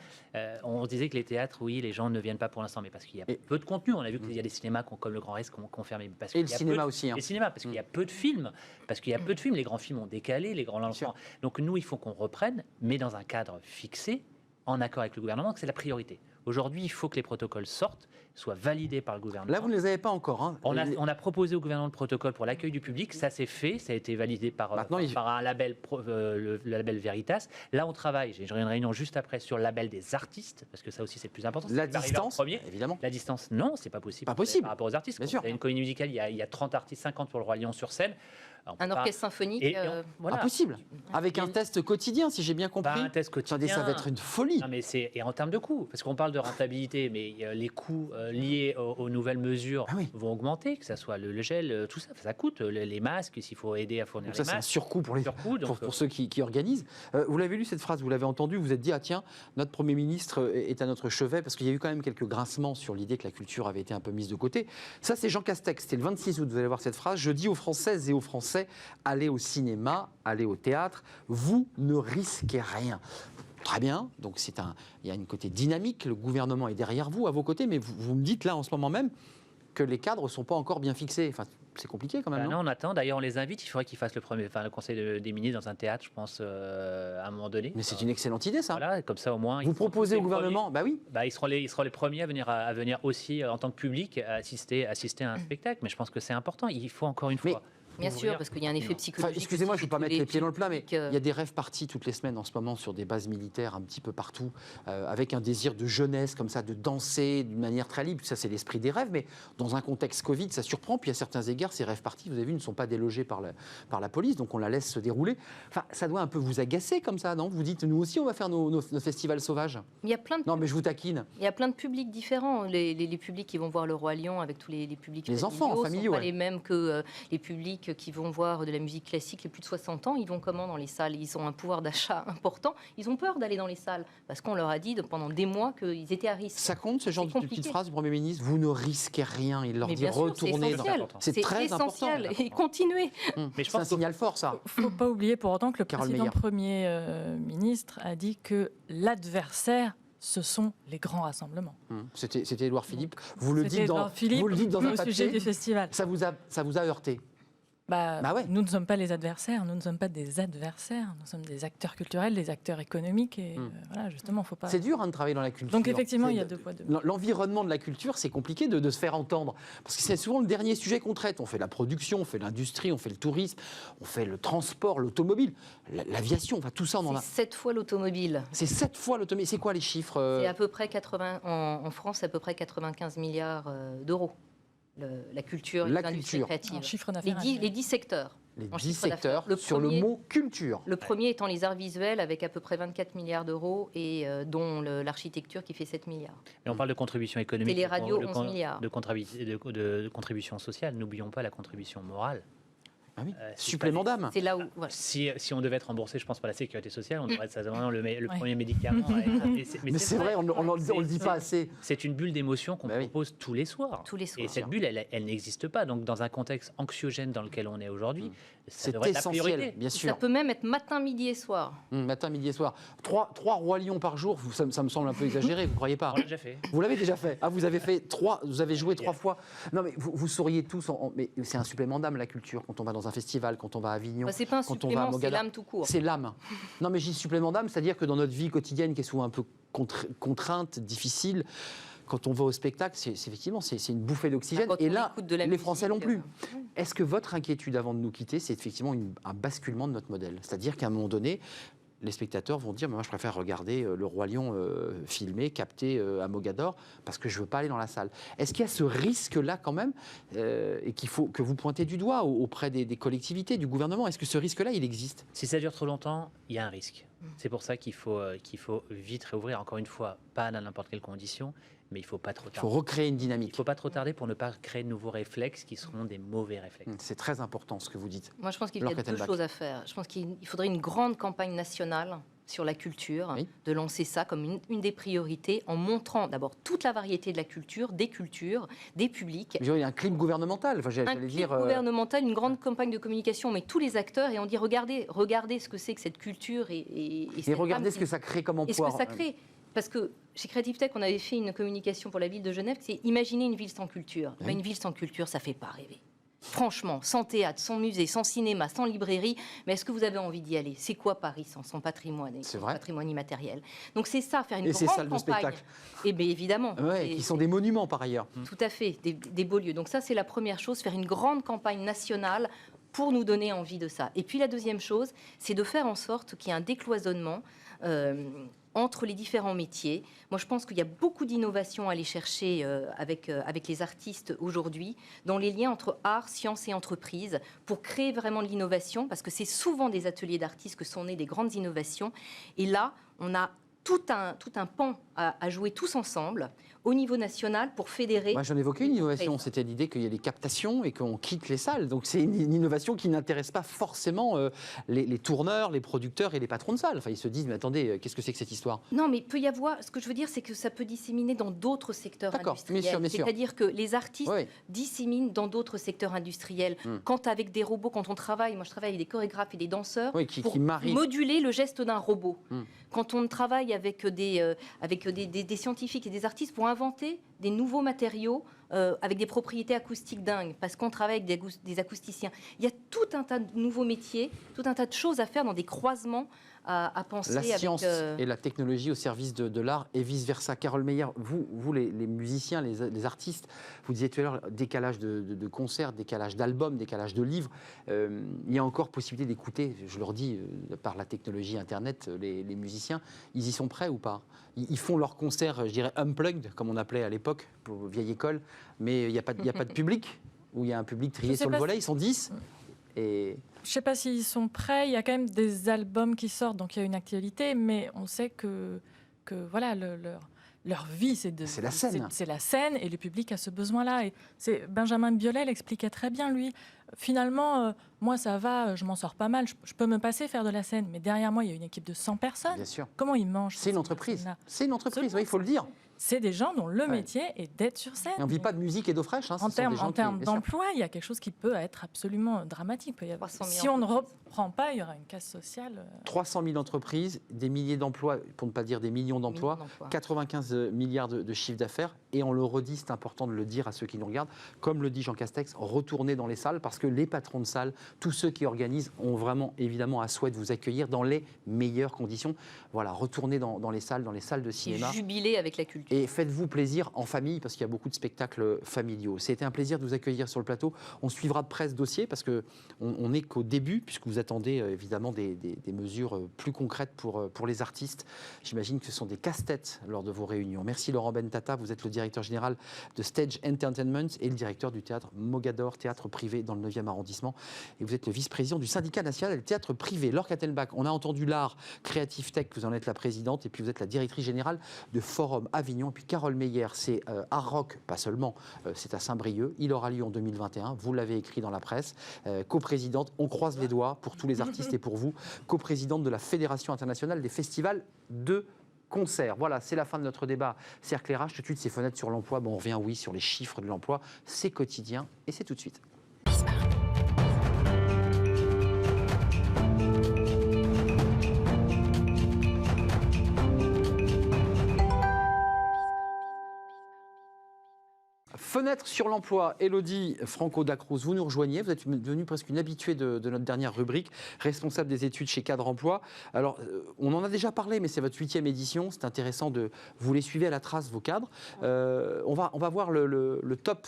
S6: On disait que les théâtres, oui, les gens ne viennent pas pour l'instant, mais parce qu'il y a peu de contenu. On a vu qu'il y a des cinémas comme le Grand Rex qui ont fermé.
S1: Et le cinéma aussi.
S6: Les cinémas, parce qu'il y a peu de films. Les grands films ont décalé, les grands lancements. Donc nous, il faut qu'on reprenne, mais dans un cadre fixé, en accord avec le gouvernement, que c'est la priorité. Aujourd'hui, il faut que les protocoles sortent, soient validés par le gouvernement.
S1: Là, vous ne les avez pas encore. Hein.
S6: On a proposé au gouvernement le protocole pour l'accueil du public. Ça s'est fait. Ça a été validé par un label, le label Veritas. Là, on travaille. J'ai une réunion juste après sur le label des artistes, parce que ça aussi, c'est le plus important.
S1: La distance, évidemment.
S6: La distance, non, c'est pas possible.
S1: Pas possible.
S6: Par rapport aux artistes.
S1: Bien sûr.
S6: Il y a une comédie musicale, il y a 30 artistes, 50 pour le Roi Lion sur scène.
S8: Un orchestre symphonique.
S6: Voilà.
S1: Impossible. Avec un test quotidien, si j'ai bien compris.
S6: Un test quotidien.
S1: Ça va être une folie.
S6: Non, mais et en termes de coûts, parce qu'on parle de rentabilité, mais les coûts liés aux nouvelles mesures vont augmenter, que ce soit le gel, tout ça, ça coûte. Les masques, s'il faut aider à fournir
S1: donc
S6: les
S1: ça,
S6: masques.
S1: C'est un surcoût pour ceux qui organisent. Vous l'avez lu cette phrase, vous l'avez entendue, vous vous êtes dit, ah tiens, notre Premier ministre est à notre chevet, parce qu'il y a eu quand même quelques grincements sur l'idée que la culture avait été un peu mise de côté. Ça, c'est Jean Castex, c'était le 26 août, vous allez voir cette phrase. Je dis aux Françaises et aux Français, allez au cinéma, allez au théâtre, vous ne risquez rien. Très bien, donc il y a une côté dynamique, le gouvernement est derrière vous, à vos côtés, mais vous me dites là en ce moment même que les cadres ne sont pas encore bien fixés. Enfin, c'est compliqué quand même,
S6: Non, on attend. D'ailleurs, on les invite. Il faudrait qu'ils fassent le conseil des ministres dans un théâtre, je pense, à un moment donné.
S1: Mais c'est une excellente idée, ça.
S6: Voilà, comme ça au moins.
S1: Vous proposez au gouvernement, bah oui.
S6: Ils seront les premiers à venir aussi en tant que public assister à un spectacle. Mais je pense que c'est important. Il faut encore une fois.
S8: Bien sûr, parce qu'il y a un effet psychologique.
S1: Excusez-moi, je ne veux pas mettre les pieds dans le plat, mais
S8: publics,
S1: il y a des rêves partis toutes les semaines en ce moment sur des bases militaires un petit peu partout, avec un désir de jeunesse comme ça, de danser d'une manière très libre. Ça, c'est l'esprit des rêves, mais dans un contexte Covid, ça surprend. Puis à certains égards, ces rêves partis, vous avez vu, ne sont pas délogés par la police, donc on la laisse se dérouler. Enfin, ça doit un peu vous agacer comme ça, non? Vous dites, nous aussi, on va faire nos festivals sauvages.
S8: Il y a plein de
S1: Non, mais je vous taquine.
S8: Il y a plein de publics différents. Les publics qui vont voir le Roi Lion avec tous les publics
S1: Les enfants familiaux,
S8: sont pas
S1: ouais.
S8: les mêmes que les publics qui vont voir de la musique classique, les plus de 60 ans. Ils vont comment dans les salles? Ils ont un pouvoir d'achat important. Ils ont peur d'aller dans les salles parce qu'on leur a dit pendant des mois qu'ils étaient à risque.
S1: Ça compte, ce genre de
S8: compliqué.
S1: petite phrase du Premier ministre? Vous ne risquez rien. Il leur
S8: Mais
S1: dit
S8: bien sûr,
S1: retournez.
S8: c'est
S1: très
S8: essentiel.
S1: important.
S8: Et continuez.
S1: Mais c'est un signal fort, ça.
S7: Il ne faut pas oublier pour autant que le
S1: Carole
S7: président
S1: Meyer.
S7: Premier ministre a dit que l'adversaire, ce sont les grands rassemblements.
S1: C'était Édouard Philippe. Vous le
S7: C'était
S1: dites dans
S7: Édouard Philippe
S1: un
S7: au sujet
S1: papier.
S7: du festival.
S1: Ça vous a heurté.
S7: Bah
S1: ouais.
S7: Nous ne sommes pas les adversaires, nous ne sommes pas des adversaires, nous sommes des acteurs culturels, des acteurs économiques. Et voilà, justement, faut pas.
S1: C'est dur de travailler dans la culture.
S7: Donc effectivement, il y a deux poids, deux mesures.
S1: L'environnement de la culture, c'est compliqué de se faire entendre. Parce que c'est souvent le dernier sujet qu'on traite. On fait la production, on fait l'industrie, on fait le tourisme, on fait le transport, l'automobile, l'aviation, enfin tout ça, on en a.
S8: C'est 7 fois l'automobile.
S1: C'est 7 fois l'automobile. C'est quoi les chiffres
S8: C'est à peu près 80, en France, c'est à peu près 95 milliards d'euros. La culture et
S1: La
S8: l'industrie
S1: culture.
S8: créative.
S7: Un chiffre d'affaires
S8: Les 10 secteurs.
S1: Les
S8: en
S1: 10
S8: chiffre d'affaires.
S1: secteurs sur le mot culture.
S8: Le premier étant les arts visuels avec à peu près 24 milliards d'euros et dont l'architecture qui fait 7 milliards.
S6: Mais on parle de contribution économique.
S8: Télé-radio, 11 milliards.
S6: De contribution sociale. N'oublions pas la contribution morale.
S1: Ah oui.
S6: C'est
S1: Supplément d'âme.
S8: C'est là où. Voilà.
S6: Si on devait être remboursé, je pense, par la sécurité sociale, on devrait être vraiment le
S7: Ouais.
S6: premier médicament.
S1: Mais c'est vrai, on ne le dit pas assez.
S6: C'est une bulle d'émotion qu'on
S1: Bah oui.
S6: propose tous les soirs.
S8: Tous les soirs.
S6: Et cette bulle, elle n'existe pas. Donc, dans un contexte anxiogène dans lequel on est aujourd'hui, ça
S1: C'est
S6: devrait être la
S1: essentiel,
S6: priorité.
S1: bien
S8: Ça
S1: sûr.
S8: peut même être matin, midi et soir.
S1: Matin, midi et soir. 3 Rois Lions par jour, ça me semble un peu exagéré, vous ne croyez pas?
S6: On l'a déjà fait.
S1: Vous l'avez déjà fait. Ah, vous avez joué 3 fois. Non, mais vous souriez tous. Mais c'est un supplément d'âme, la culture, quand on va dans un festival, quand on va à Avignon.
S8: Bah, c'est pas un
S1: quand on va à
S8: supplément, c'est
S1: Mogador.
S8: l'âme tout court.
S1: C'est l'âme. Non, mais j'ai dis supplément d'âme, c'est-à-dire que dans notre vie quotidienne, qui est souvent un peu contrainte, difficile, quand on va au spectacle, effectivement, c'est une bouffée d'oxygène.
S8: Quand
S1: Et
S8: on
S1: là,
S8: écoute de la
S1: les Français non
S8: musique,
S1: plus. Est-ce que votre inquiétude avant de nous quitter, c'est effectivement un basculement de notre modèle? C'est-à-dire qu'à un moment donné, les spectateurs vont dire, mais moi je préfère regarder le Roi Lion filmé, capté à Mogador, parce que je ne veux pas aller dans la salle. Est-ce qu'il y a ce risque-là quand même, et qu'il faut que vous pointez du doigt auprès des collectivités, du gouvernement? Est-ce que ce risque-là, il existe?
S6: Si ça dure trop longtemps, il y a un risque. C'est pour ça qu'il faut vite réouvrir. Encore une fois, pas dans n'importe quelle condition, mais il ne faut pas trop
S1: Il faut
S6: tarder.
S1: recréer une
S6: Il
S1: dynamique.
S6: ne faut pas trop tarder pour ne pas créer de nouveaux réflexes qui seront des mauvais réflexes.
S1: C'est très important ce que vous dites.
S8: Moi, je pense qu'il y a
S1: Laure
S8: deux
S1: Kettelbach.
S8: choses à faire. Je pense qu'il faudrait une grande campagne nationale sur la culture,
S1: Oui.
S8: de lancer ça comme une des priorités en montrant d'abord toute la variété de la culture, des publics.
S1: Il y a un clip gouvernemental. Enfin,
S8: Un
S1: j'allais
S8: clip
S1: dire.
S8: gouvernemental, une grande campagne de communication, on met tous les acteurs et on dit regardez ce que c'est que cette culture et
S1: Et regardez ce que ça crée comme
S8: et ce
S1: emploi.
S8: que ça crée. Parce que chez Creative Tech, on avait fait une communication pour la ville de Genève, c'est imaginer une ville sans culture.
S1: Oui.
S8: Ben, une ville sans culture, ça fait pas rêver. Franchement, sans théâtre, sans musée, sans cinéma, sans librairie, mais est-ce que vous avez envie d'y aller? C'est quoi Paris sans son patrimoine et
S1: C'est
S8: son
S1: vrai.
S8: patrimoine immatériel? Donc c'est ça, faire une
S1: Et ces
S8: grande
S1: salles de
S8: campagne.
S1: spectacle.
S8: Et bien évidemment.
S1: Ouais,
S8: Et-
S1: qui sont des monuments par ailleurs.
S8: tout à fait, des beaux lieux. Donc ça, c'est la première chose, faire une grande campagne nationale pour nous donner envie de ça. Et puis la deuxième chose, c'est de faire en sorte qu'il y ait un décloisonnement entre les différents métiers. Moi, je pense qu'il y a beaucoup d'innovations à aller chercher avec les artistes aujourd'hui, dans les liens entre art, science et entreprise, pour créer vraiment de l'innovation, parce que c'est souvent des ateliers d'artistes que sont nées des grandes innovations. Et là, on a tout un pan à jouer tous ensemble au niveau national pour fédérer.
S1: Moi, j'en évoquais une innovation,
S8: Très.
S1: c'était l'idée qu'il y ait des captations et qu'on quitte les salles. Donc c'est une innovation qui n'intéresse pas forcément les tourneurs, les producteurs et les patrons de salles. Enfin, ils se disent, mais attendez, qu'est-ce que c'est que cette histoire?
S8: Non, mais il peut y avoir. Ce que je veux dire, c'est que ça peut disséminer dans d'autres secteurs
S1: D'accord,
S8: industriels.
S1: bien sûr.
S8: C'est-à-dire que les artistes
S1: Oui.
S8: disséminent dans d'autres secteurs industriels. Quand avec des robots, quand on travaille, moi je travaille avec des chorégraphes et des danseurs
S1: Oui, qui
S8: pour
S1: marient.
S8: moduler le geste d'un robot. Quand on travaille avec des scientifiques et des artistes pour inventer des nouveaux matériaux avec des propriétés acoustiques dingues, parce qu'on travaille avec des acousticiens. Il y a tout un tas de nouveaux métiers, tout un tas de choses à faire dans des croisements à penser.
S1: La science et la technologie au service de l'art et vice-versa. Carole Meyer, vous les musiciens, les artistes, vous disiez tout à l'heure décalage de concerts, décalage d'albums, décalage de livres. Il y a encore possibilité d'écouter, je leur dis, par la technologie Internet, les musiciens, ils y sont prêts ou pas? Ils font leurs concerts, je dirais, unplugged, comme on appelait à l'époque, pour vieille école, mais il n'y a pas de public, ou il y a un public trié sur le volet, ils sont 10. Et...
S7: Je ne sais pas s'ils sont prêts. Il y a quand même des albums qui sortent, donc il y a une actualité, mais on sait que voilà, leur vie, c'est
S1: la scène.
S7: C'est la scène, et le public a ce besoin-là. Et Benjamin Biolay l'expliquait très bien, lui. Finalement, moi, ça va, je m'en sors pas mal. Je peux me passer faire de la scène, mais derrière moi, il y a une équipe de 100 personnes.
S1: Bien sûr.
S7: Comment ils mangent?
S1: C'est une entreprise. C'est une entreprise, oui, il faut le dire.
S7: C'est des gens dont le métier est d'être sur scène.
S1: Et on ne vit pas de musique et d'eau fraîche. Hein,
S7: En termes d'emploi, il y a quelque chose qui peut être absolument dramatique. Si on ne reprend pas, il y aura une casse sociale.
S1: 300 000 entreprises, des milliers d'emplois, pour ne pas dire des millions d'emplois, 95 milliards de chiffre d'affaires. Et on le redit, c'est important de le dire à ceux qui nous regardent. Comme le dit Jean Castex, retournez dans les salles, parce que les patrons de salles, tous ceux qui organisent, ont vraiment évidemment à souhait de vous accueillir dans les meilleures conditions. Voilà, retournez dans les salles de cinéma.
S8: Et jubiler avec la culture.
S1: Et faites-vous plaisir en famille, parce qu'il y a beaucoup de spectacles familiaux. C'était un plaisir de vous accueillir sur le plateau. On suivra de près ce dossier, parce qu'on n'est qu'au début, puisque vous attendez évidemment des mesures plus concrètes pour les artistes. J'imagine que ce sont des casse-têtes lors de vos réunions. Merci Laurent Bentata, vous êtes le directeur général de Stage Entertainment et le directeur du théâtre Mogador, théâtre privé dans le 9e arrondissement. Et vous êtes le vice-président du syndicat national des théâtres privés. Laure Kattenbach, on a entendu l'art, Creative Tech, vous en êtes la présidente, et puis vous êtes la directrice générale de Forum Avignon. Et puis Carole Meyer, c'est Art Rock, pas seulement, c'est à Saint-Brieuc. Il aura lieu en 2021, vous l'avez écrit dans la presse. Coprésidente, on croise les doigts pour tous les artistes et pour vous, coprésidente de la Fédération internationale des festivals de concert. Voilà, c'est la fin de notre débat Cercle RH. Tout de suite, ces fenêtres sur l'emploi. Bon, on revient, oui, sur les chiffres de l'emploi. C'est quotidien et c'est tout de suite. Fenêtre sur l'emploi, Élodie Franco-Dacruz, vous nous rejoignez, vous êtes devenue presque une habituée de notre dernière rubrique, responsable des études chez Cadre Emploi. Alors, on en a déjà parlé, mais c'est votre 8e édition, c'est intéressant de vous les suivez à la trace, vos cadres. On va voir le top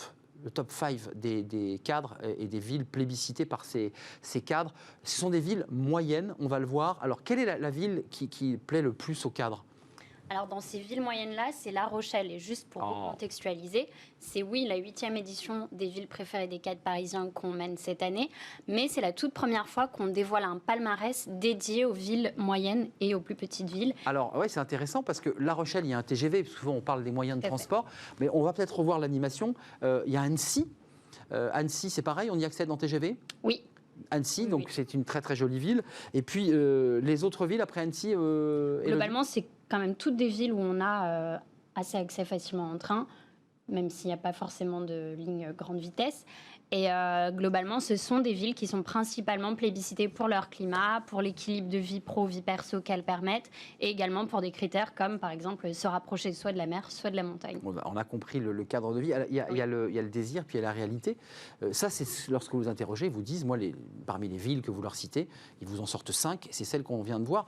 S1: 5 des cadres et des villes plébiscitées par ces cadres. Ce sont des villes moyennes, on va le voir. Alors, quelle est la ville qui plaît le plus aux cadres ?
S9: Alors dans ces villes moyennes-là, c'est La Rochelle. Et juste pour vous contextualiser, c'est oui la 8e édition des villes préférées des cadres parisiens qu'on mène cette année, mais c'est la toute première fois qu'on dévoile un palmarès dédié aux villes moyennes et aux plus petites villes.
S1: Alors oui, c'est intéressant parce que La Rochelle, il y a un TGV, souvent on parle des moyens de transport, mais on va peut-être revoir l'animation. Il y a Annecy. Annecy, c'est pareil, on y accède en TGV ?
S9: Oui.
S1: Annecy, donc c'est une très très jolie ville. Et puis les autres villes après Annecy
S9: globalement, c'est quand même toutes des villes où on a assez accès facilement en train, même s'il n'y a pas forcément de ligne grande vitesse. Et globalement, ce sont des villes qui sont principalement plébiscitées pour leur climat, pour l'équilibre de vie pro, vie perso qu'elles permettent, et également pour des critères comme, par exemple, se rapprocher soit de la mer, soit de la montagne.
S1: Bon, on a compris le cadre de vie. Il y a le désir, puis il y a la réalité. Ça, c'est lorsque vous interrogez, ils vous disent, moi, parmi les villes que vous leur citez, ils vous en sortent 5, c'est celle qu'on vient de voir.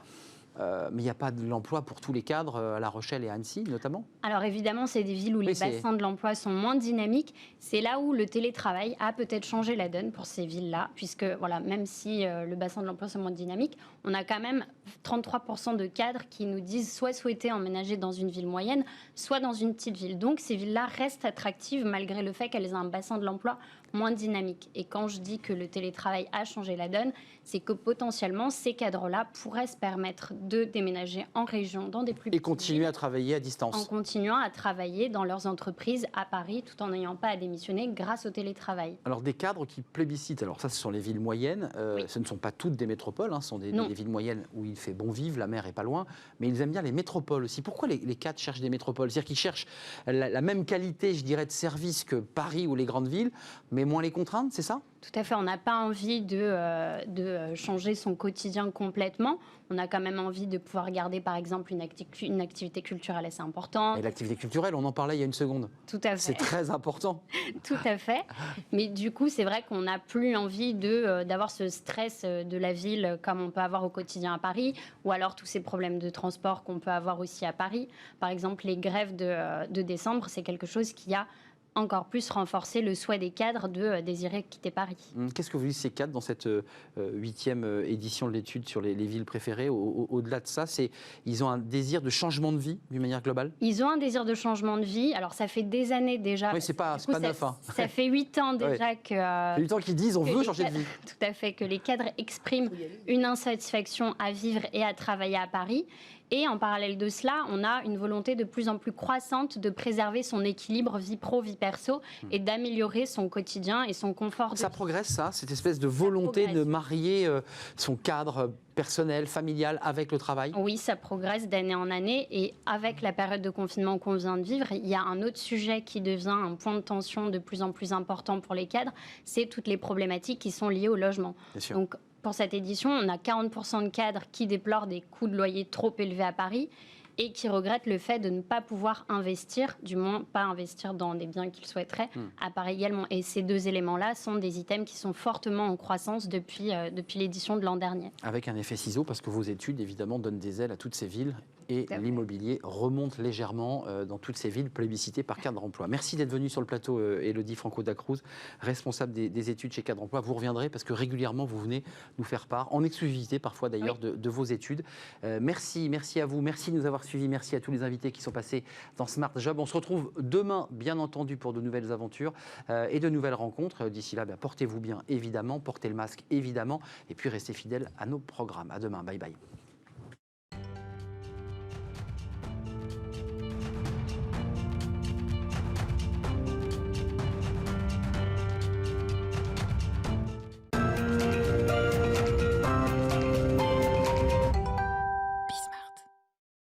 S1: Mais il n'y a pas de l'emploi pour tous les cadres à La Rochelle et à Annecy, notamment ?
S9: Alors évidemment, c'est des villes où les bassins de l'emploi sont moins dynamiques. C'est là où le télétravail a peut-être changé la donne pour ces villes-là, puisque voilà, même si le bassin de l'emploi est moins dynamique, on a quand même 33% de cadres qui nous disent soit souhaiter emménager dans une ville moyenne, soit dans une petite ville. Donc ces villes-là restent attractives malgré le fait qu'elles aient un bassin de l'emploi moins dynamique. Et quand je dis que le télétravail a changé la donne, c'est que potentiellement, ces cadres-là pourraient se permettre de déménager en région, dans des plus
S1: Et continuer à travailler à distance.
S9: En continuant à travailler dans leurs entreprises à Paris, tout en n'ayant pas à démissionner grâce au télétravail.
S1: Alors des cadres qui plébiscitent, alors ça ce sont les villes moyennes, ce ne sont pas toutes des métropoles, ce sont des villes moyennes où il fait bon vivre, la mer est pas loin, mais ils aiment bien les métropoles aussi. Pourquoi les cadres cherchent des métropoles? C'est-à-dire qu'ils cherchent la même qualité, je dirais, de service que Paris ou les grandes villes, mais moins les contraintes, c'est ça?
S9: Tout à fait, on n'a pas envie de changer son quotidien complètement. On a quand même envie de pouvoir garder, par exemple, une activité culturelle assez importante.
S1: Et l'activité culturelle, on en parlait il y a une seconde.
S9: Tout à fait.
S1: C'est très important.
S9: Tout à fait. Mais du coup, c'est vrai qu'on n'a plus envie d'avoir ce stress de la ville comme on peut avoir au quotidien à Paris, ou alors tous ces problèmes de transport qu'on peut avoir aussi à Paris. Par exemple, les grèves de décembre, c'est quelque chose qui a encore plus renforcer le souhait des cadres de désirer quitter Paris.
S1: Qu'est-ce que vous dites ces cadres dans cette 8e édition de l'étude sur les villes préférées? Au-delà de ça, ils ont un désir de changement de vie d'une manière globale?
S9: Ils ont un désir de changement de vie. Alors ça fait des années déjà.
S1: Oui, c'est pas neuf.
S9: Ça fait 8 ans déjà que...
S1: 8 ans qu'ils disent on veut changer de vie.
S9: Tout à fait, que les cadres expriment une insatisfaction à vivre et à travailler à Paris. Et en parallèle de cela, on a une volonté de plus en plus croissante de préserver son équilibre vie pro, vie perso et d'améliorer son quotidien et son confort de vie.
S1: Ça progresse, ça, cette espèce de volonté de marier son cadre personnel, familial avec le travail?
S9: Oui, ça progresse d'année en année. Et avec la période de confinement qu'on vient de vivre, il y a un autre sujet qui devient un point de tension de plus en plus important pour les cadres, c'est toutes les problématiques qui sont liées au logement.
S1: Bien sûr.
S9: Donc, pour cette édition, on a 40% de cadres qui déplorent des coûts de loyer trop élevés à Paris et qui regrettent le fait de ne pas pouvoir investir, du moins pas investir dans des biens qu'ils souhaiteraient, à Paris également. Et ces deux éléments-là sont des items qui sont fortement en croissance depuis l'édition de l'an dernier.
S1: Avec un effet ciseau, parce que vos études, évidemment, donnent des ailes à toutes ces villes et l'immobilier remonte légèrement dans toutes ces villes plébiscitées par Cadre Emploi. Merci d'être venue sur le plateau, Élodie Franco-Dacruz, responsable des études chez Cadre Emploi. Vous reviendrez parce que régulièrement, vous venez nous faire part, en exclusivité parfois d'ailleurs, de vos études. Merci à vous, merci de nous avoir suivis, merci à tous les invités qui sont passés dans Smart Job. On se retrouve demain, bien entendu, pour de nouvelles aventures et de nouvelles rencontres. D'ici là, portez-vous bien, évidemment, portez le masque, évidemment, et puis restez fidèles à nos programmes. À demain, bye bye.